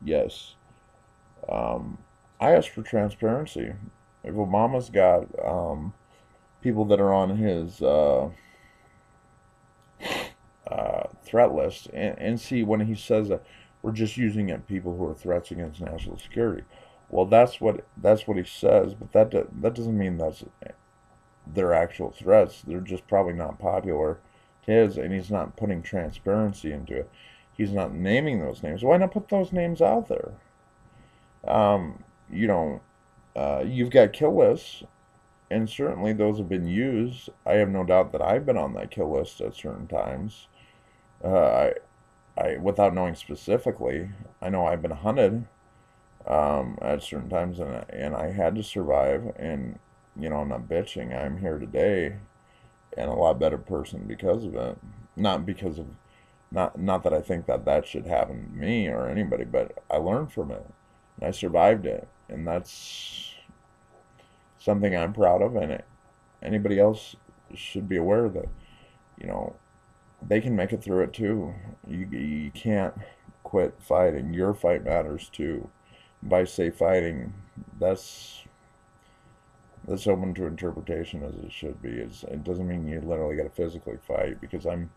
Yes, um, I asked for transparency. If Obama's got people that are on his threat list, and see when he says that we're just using it people who are threats against national security. Well, that's what he says, but that doesn't mean that's their actual threats. They're just probably not popular to his, and he's not putting transparency into it. He's not naming those names. Why not put those names out there? Um, you know, you've got kill lists, and certainly those have been used. I have no doubt that I've been on that kill list at certain times. Uh, without knowing specifically, I know I've been hunted at certain times, and I had to survive. And I'm not bitching. I'm here today, and a lot better person because of it. Not because of not that I think that should happen to me or anybody, but I learned from it, and I survived it, and that's something I'm proud of. And anybody else should be aware that you know they can make it through it too. You can't quit fighting. Your fight matters too. By say fighting, that's open to interpretation as it should be. It doesn't mean you literally got to physically fight, because I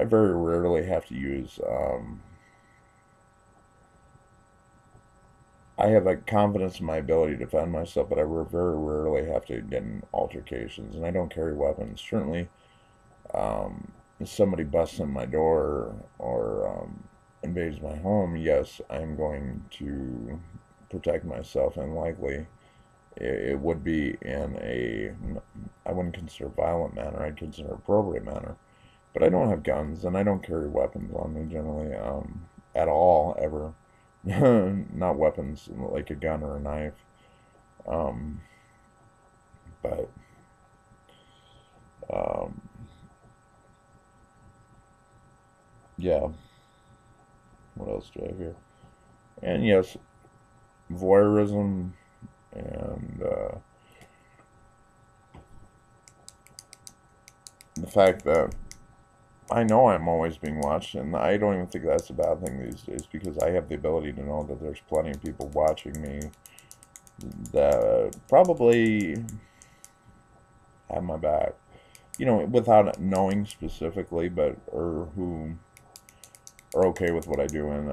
very rarely have to use. I have a confidence in my ability to defend myself, but I very rarely have to get in altercations, and I don't carry weapons. Certainly, if somebody busts in my door or invades my home, yes, I'm going to protect myself, and likely it would be in a, I wouldn't consider violent manner, I'd consider appropriate manner. But I don't have guns, and I don't carry weapons on me generally, at all, ever. Not weapons like a gun or a knife. Um, but, um, yeah, what else do I have here? And yes, voyeurism and the fact that I know I'm always being watched, and I don't even think that's a bad thing these days because I have the ability to know that there's plenty of people watching me that probably have my back. You know, without knowing specifically, but or who are okay with what I do, and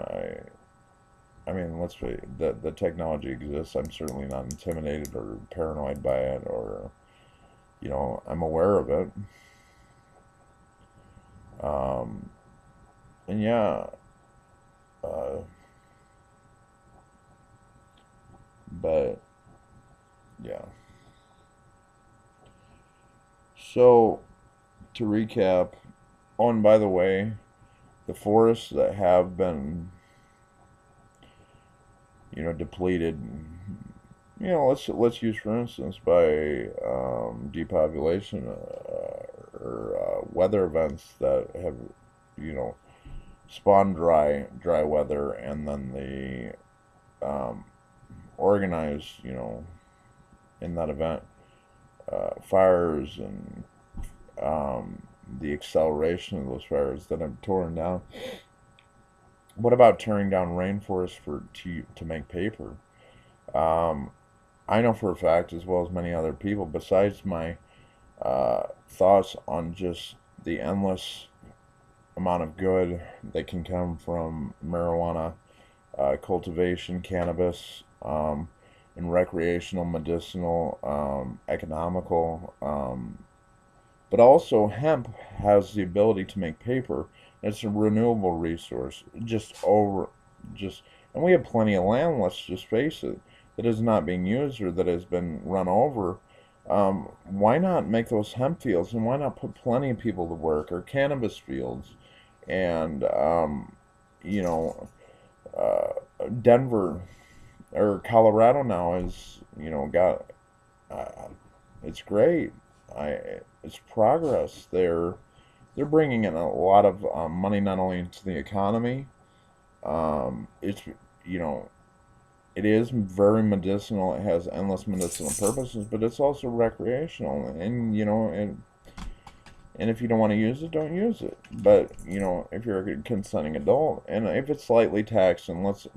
I mean, let's say the technology exists. I'm certainly not intimidated or paranoid by it, or I'm aware of it. Um, and yeah, uh, but yeah. So to recap, oh, and by the way, the forests that have been depleted. Let's use for instance by depopulation or weather events that have you know spawned dry weather, and then the organized in that event fires and the acceleration of those fires that have torn down. What about tearing down rainforests to make paper? Um, I know for a fact, as well as many other people, besides my thoughts on just the endless amount of good that can come from marijuana cultivation, cannabis, and recreational, medicinal, economical, but also hemp has the ability to make paper. It's a renewable resource. Just, and we have plenty of land. Let's just face it, that is not being used or that has been run over. Why not make those hemp fields, and why not put plenty of people to work, or cannabis fields, and you know, Denver or Colorado now is got uh, it's great. I it's progress. They're bringing in a lot of money not only into the economy. It's you know it is very medicinal. It has endless medicinal purposes, but it's also recreational. And and if you don't want to use it, don't use it. But if you're a consenting adult, and if it's slightly taxed, and let's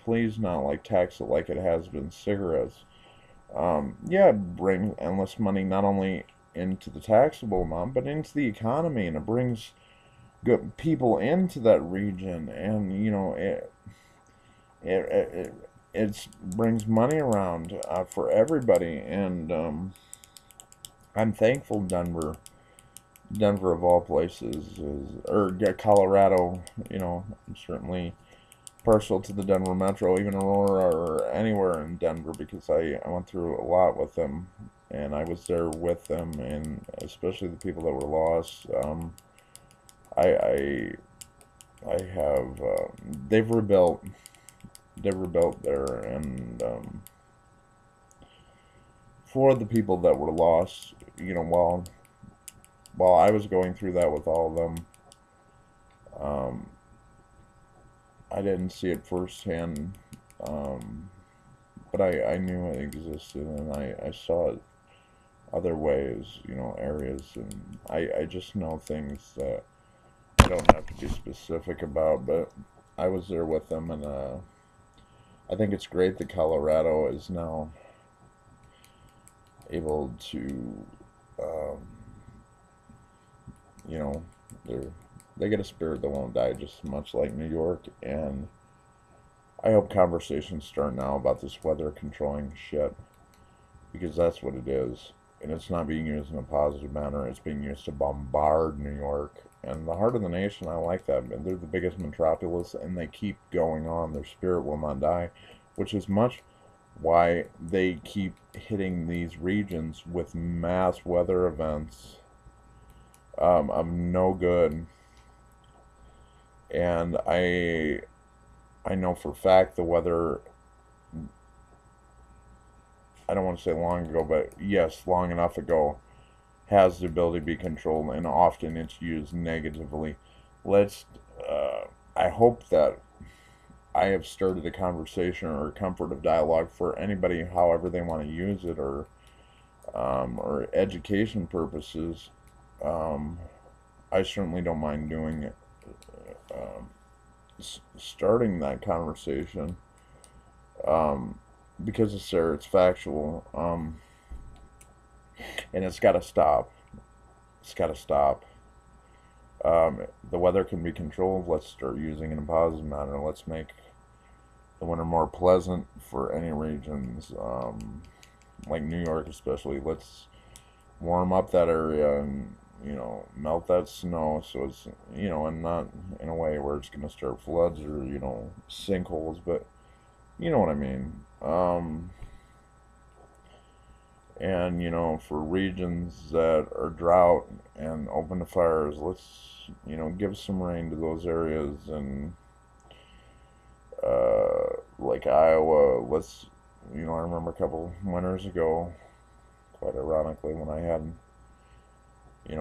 please not like tax it like it has been cigarettes. Yeah, it brings endless money not only into the taxable amount, but into the economy, and it brings good people into that region, and it it, it brings money around for everybody, and I'm thankful Denver of all places or yeah, Colorado, certainly partial to the Denver Metro, even Aurora or anywhere in Denver, because I went through a lot with them, and I was there with them, and especially the people that were lost. I I I have they've rebuilt there, and for the people that were lost, while I was going through that with all of them, um, I didn't see it firsthand, um, but I knew it existed, and I saw it other ways, areas, and I just know things that I don't have to be specific about, but I was there with them, and I think it's great that Colorado is now able to, um, you know, they get a spirit that won't die, just much like New York, and I hope conversations start now about this weather controlling shit, because that's what it is. And it's not being used in a positive manner. It's being used to bombard New York. And the heart of the nation, I like that. They're the biggest metropolis, and they keep going on. Their spirit will not die, which is much why they keep hitting these regions with mass weather events of no good. And I know for a fact the weather, I don't want to say long ago, but yes, long enough ago, has the ability to be controlled, and often it's used negatively. Let's, I hope that I have started a conversation or a comfort of dialogue for anybody, however they want to use it, or education purposes. Um, I certainly don't mind doing it, um, starting that conversation, um, because it's there, it's factual, and it's got to stop. It's got to stop. The weather can be controlled. Let's start using it in a positive manner. Let's make the winter more pleasant for any regions, like New York especially. Let's warm up that area and, melt that snow so it's, and not in a way where it's going to start floods or, sinkholes, but you know what I mean. And, for regions that are drought and open to fires, let's, give some rain to those areas. And, like Iowa, let's, I remember a couple winters ago, quite ironically, when I had,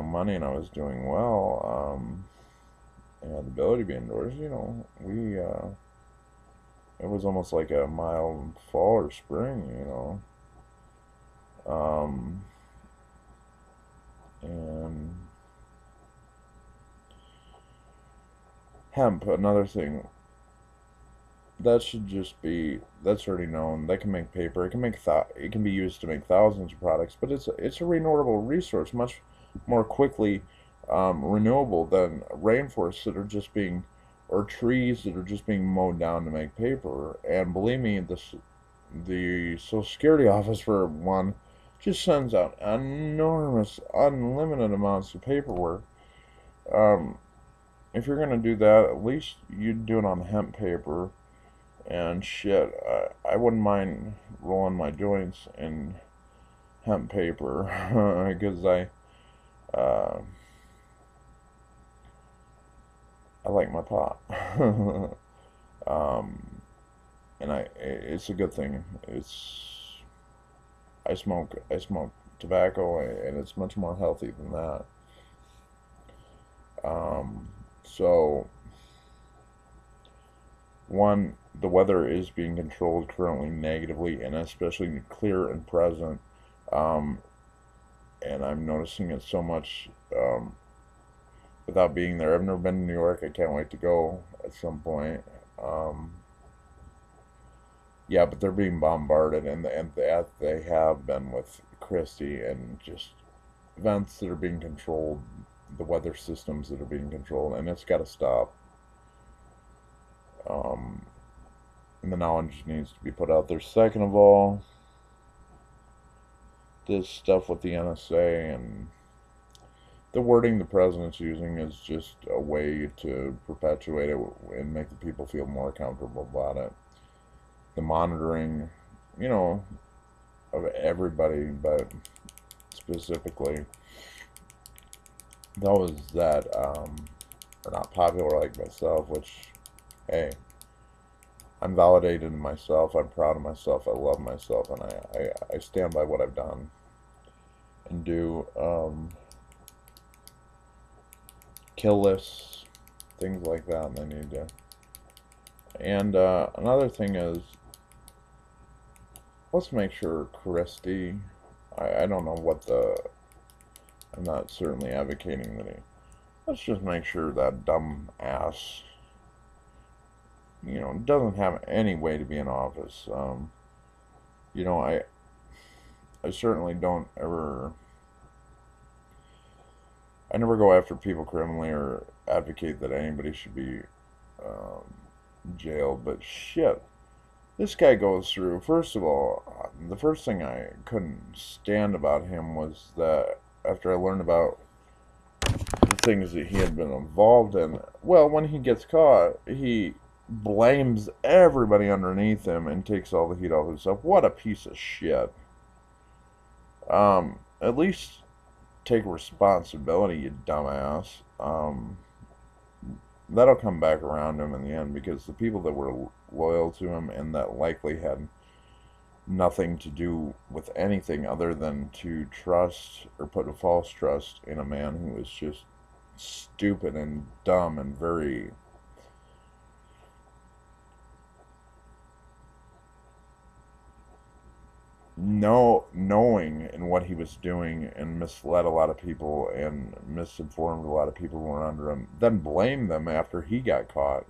money and I was doing well, and had the ability to be indoors, it was almost like a mild fall or spring. Um, and hemp, another thing, that's already known. That can make paper. It can be used to make thousands of products, but it's a renewable resource, much more quickly renewable than rainforests that are just being, or trees that are just being mowed down to make paper. And believe me, the Social Security office, for one, just sends out enormous, unlimited amounts of paperwork. Um, if you're gonna do that, at least you do it on hemp paper. And shit, I wouldn't mind rolling my joints in hemp paper because uh, I like my pot. um, and it's a good thing. I smoke tobacco, and it's much more healthy than that. Um, so one, the weather is being controlled currently negatively, and especially clear and present. Um, and I'm noticing it so much, without being there. I've never been to New York. I can't wait to go at some point. Um, yeah, but they're being bombarded, and that they have been with Christie, and just events that are being controlled, the weather systems that are being controlled, and it's got to stop. Um, and the knowledge needs to be put out there. Second of all, this stuff with the NSA and the wording the president's using is just a way to perpetuate it and make the people feel more comfortable about it. The monitoring, you know, of everybody, but specifically those that are not popular like myself, which, hey, I'm validated in myself, I'm proud of myself, I love myself, and I stand by what I've done and do. Kill lists, things like that, and they need to. And another thing is, let's make sure Christie, I don't know what I'm not certainly advocating that let's just make sure that dumb ass, doesn't have any way to be in office. You know, I certainly don't ever, I never go after people criminally or advocate that anybody should be um, jailed, but shit, this guy goes through, first of all, the first thing I couldn't stand about him was that after I learned about the things that he had been involved in, well, when he gets caught, he blames everybody underneath him and takes all the heat off himself. What a piece of shit. At least take responsibility, you dumbass. That'll come back around him in the end, because the people that were loyal to him and that likely had nothing to do with anything other than to trust or put a false trust in a man who was just stupid and dumb and very knowing in what he was doing, and misled a lot of people and misinformed a lot of people who were under him, then blame them after he got caught.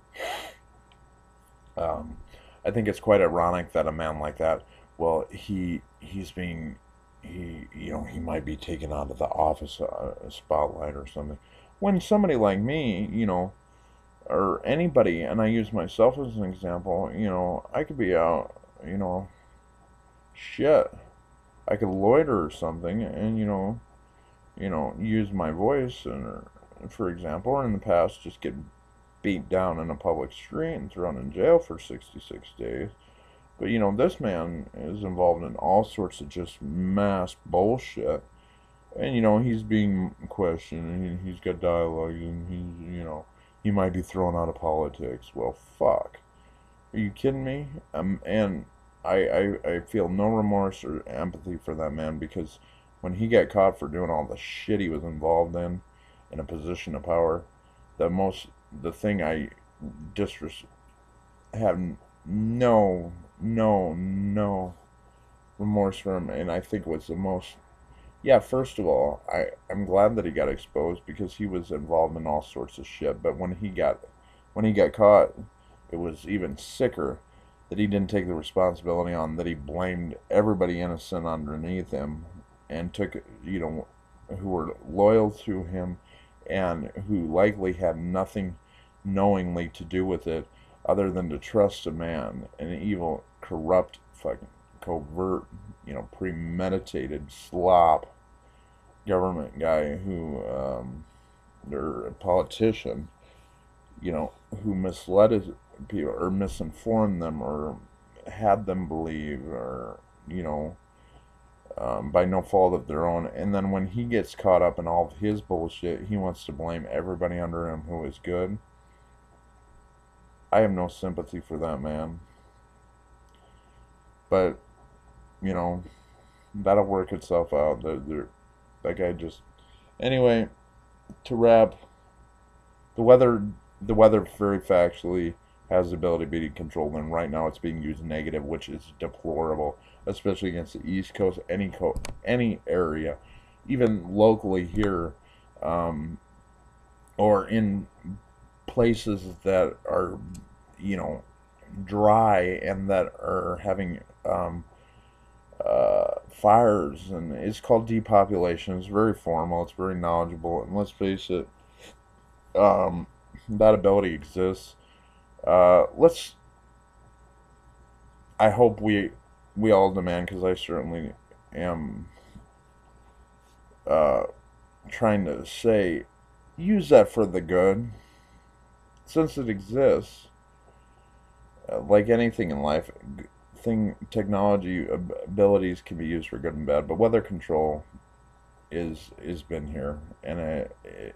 Um, I think it's quite ironic that a man like that, well, he's being he might be taken out of the office spotlight or something. When somebody like me, or anybody, and I use myself as an example, I could be out, shit, I could loiter or something, and use my voice, and for example, or in the past, just get beat down in a public street and thrown in jail for 66 days. But this man is involved in all sorts of just mass bullshit, and he's being questioned, and he's got dialogue, and he might be thrown out of politics. Well, fuck. Are you kidding me? And I feel no remorse or empathy for that man, because when he got caught for doing all the shit he was involved in a position of power, the thing I disres have no remorse for him, and I think was the most. Yeah, first of all, I'm glad that he got exposed, because he was involved in all sorts of shit. But when he got caught, it was even sicker that he didn't take the responsibility on, that he blamed everybody innocent underneath him, and took, who were loyal to him and who likely had nothing knowingly to do with it other than to trust a man, an evil, corrupt, fucking covert, premeditated slop government guy who, or a politician, who misled his people or misinformed them or had them believe, or, by no fault of their own. And then when he gets caught up in all of his bullshit, he wants to blame everybody under him who is good. I have no sympathy for that man. But, you know, that'll work itself out. That guy just. Anyway, to wrap, the weather, the weather very factually has the ability to be controlled, and right now it's being used negative, which is deplorable, especially against the East Coast, any area, even locally here, um, or in places that are, you know, dry and that are having fires, and it's called depopulation. It's very formal. It's very knowledgeable, and let's face it, um, that ability exists. Let's. I hope we all demand, because I certainly am uh, trying to say, use that for the good, since it exists. Like anything in life, technology abilities can be used for good and bad, but weather control is been here, and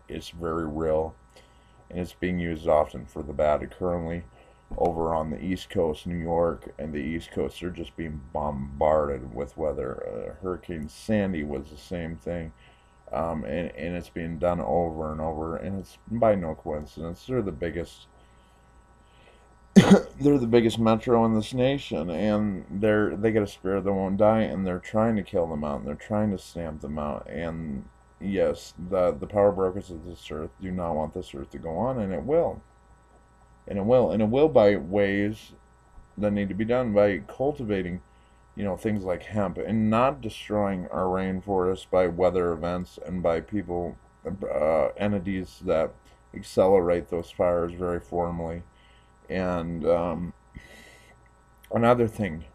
it's very real, and it's being used often for the bad. Currently, over on the East Coast, New York and the East Coast, they're just being bombarded with weather. Hurricane Sandy was the same thing, and it's being done over and over, and it's by no coincidence. They're the biggest metro in this nation, and they got a spirit that won't die, and they're trying to kill them out, and they're trying to stamp them out. And yes, the power brokers of this earth do not want this earth to go on, and it will, and it will by ways that need to be done, by cultivating, things like hemp, and not destroying our rainforests by weather events and by people, entities that accelerate those fires very formally. And another thing,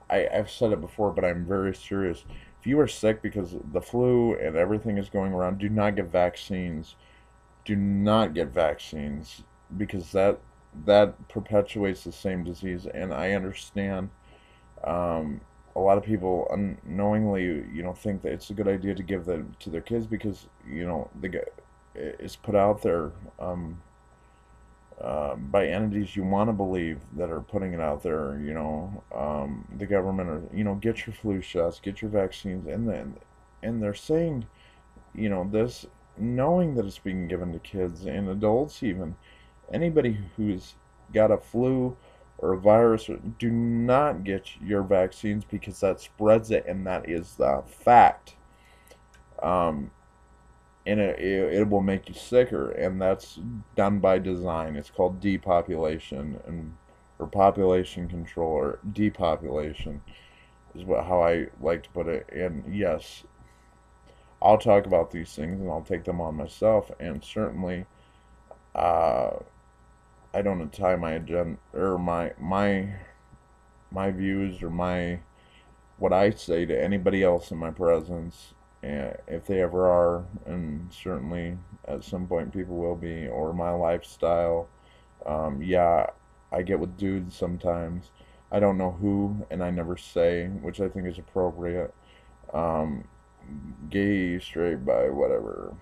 I've said it before, but I'm very serious. If you are sick because the flu and everything is going around, do not get vaccines. Do not get vaccines, because that perpetuates the same disease. And I understand, um, a lot of people unknowingly, think that it's a good idea to give them to their kids because, it's put out there, by entities you want to believe that are putting it out there. The government, or get your flu shots, get your vaccines, and they're saying, this, knowing that it's being given to kids and adults, even anybody who's got a flu or a virus, do not get your vaccines because that spreads it, and that is the fact. Um, and it will make you sicker, and that's done by design. It's called depopulation, or population control, or depopulation is how I like to put it. And yes, I'll talk about these things and I'll take them on myself, and certainly, uh, I don't tie my agenda, or my views, or my what I say to anybody else in my presence, if they ever are, and certainly at some point people will be, or my lifestyle. Yeah, I get with dudes sometimes. I don't know who, and I never say, which I think is appropriate. Um, Gay, straight, bi, whatever.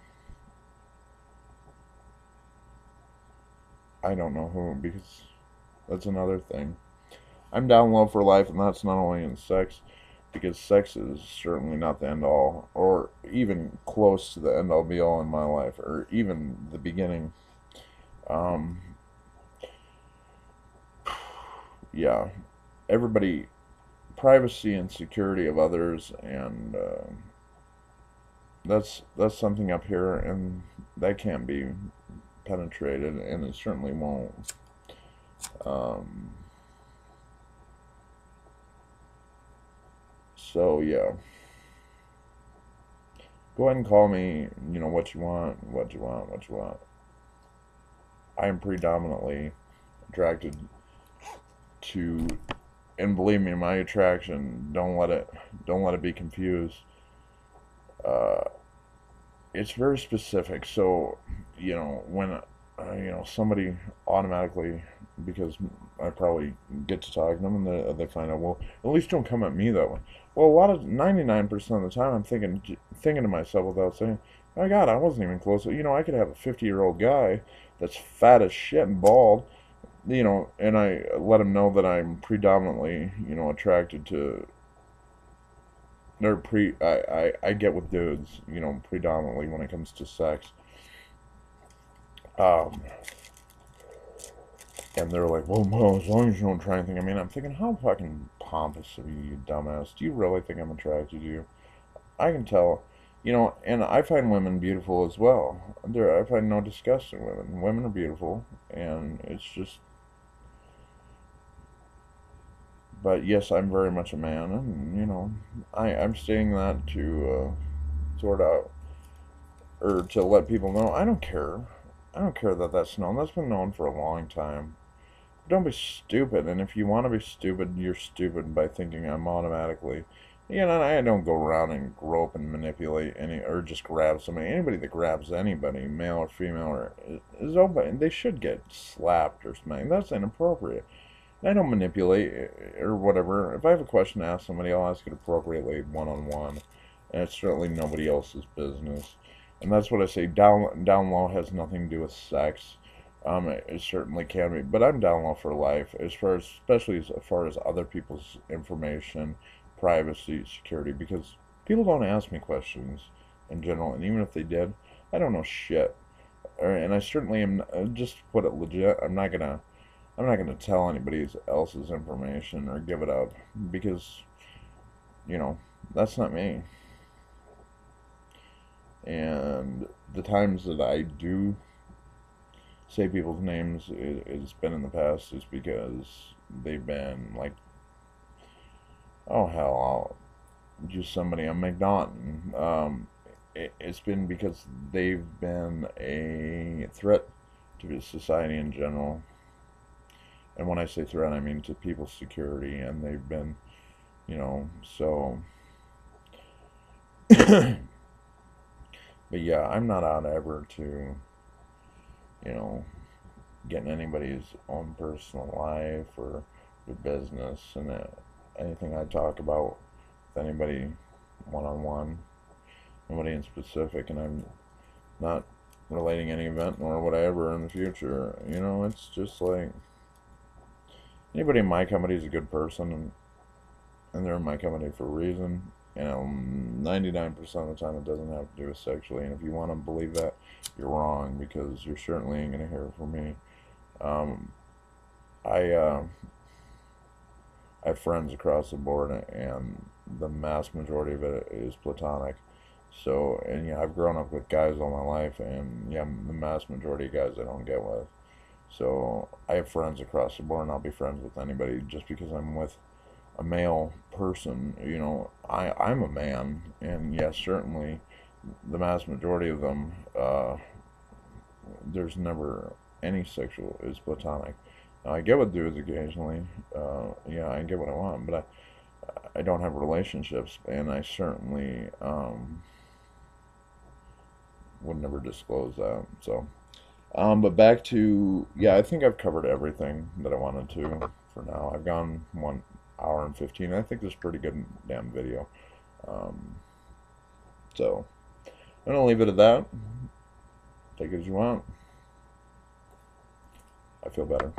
I don't know who, because that's another thing. I'm down low for life, and that's not only in sex, because sex is certainly not the end all, or even close to the end all be all in my life, or even the beginning. Um, yeah, everybody, privacy and security of others, and that's something up here, and that can't be penetrated, and it certainly won't. Um, so yeah, go ahead and call me. What you want, what you want, what you want. I am predominantly attracted to, and believe me, my attraction, don't let it be confused. Uh, it's very specific. So, when somebody automatically, because I probably get to talk to them, and they find out, well, at least don't come at me that way. Well, 99% of the time, I'm thinking to myself without saying, my God, I wasn't even close. I could have a 50-year-old guy that's fat as shit and bald, and I let him know that I'm predominantly, attracted to, or I get with dudes, predominantly when it comes to sex. Um, and they're like, well, as long as you don't try anything. I mean, I'm thinking, how fucking pompous of you, you dumbass. Do you really think I'm attracted to you? I can tell, and I find women beautiful as well. I find no disgust in women. Women are beautiful, and it's just, but yes, I'm very much a man, and I'm saying that to sort out, or to let people know. I don't care. I don't care that that's known. That's been known for a long time. Don't be stupid. And if you want to be stupid, you're stupid by thinking I'm automatically. I don't go around and grope and manipulate any, or just grab somebody. Anybody that grabs anybody, male or female, is open. They should get slapped or something. That's inappropriate. I don't manipulate, or whatever. If I have a question to ask somebody, I'll ask it appropriately, one on one, and it's certainly nobody else's business. And that's what I say. Down low has nothing to do with sex. It certainly can be, but I'm down low for life, especially as far as other people's information, privacy, security, because people don't ask me questions in general, and even if they did, I don't know shit. And I certainly am. Just to put it legit, I'm not gonna tell anybody else's information or give it up, because you know that's not me. And the times that I do say people's names, it's been in the past, is because they've been like, oh hell, just somebody on McNaughton. It's been because they've been a threat to society in general. And when I say threat, I mean to people's security, and they've been, so. But yeah, I'm not out ever to, you know, get in anybody's own personal life or their business, and anything I talk about with anybody one-on-one, nobody in specific, and I'm not relating any event nor whatever in the future. You know, it's just like anybody in my company is a good person, and they're in my company for a reason. You know, 99% of the time it doesn't have to do with sexually, and if you want to believe that, you're wrong, because you're certainly ain't going to hear it from me. Um, I have friends across the board, and the mass majority of it is platonic. So, and yeah, I've grown up with guys all my life, and yeah, the mass majority of guys I don't get with. So, I have friends across the board, and I'll be friends with anybody just because I'm with a male person. You know, I'm a man, and yes, certainly the mass majority of them, there's never any sexual, is platonic. Now, I get with dudes occasionally. Yeah, I get what I want, but I don't have relationships, and I certainly would never disclose that. So, but back to, yeah, I think I've covered everything that I wanted to for now. I've gone 1 hour and 15. I think this is a pretty good damn video. Um, so, I'm gonna leave it at that. Take it as you want. I feel better.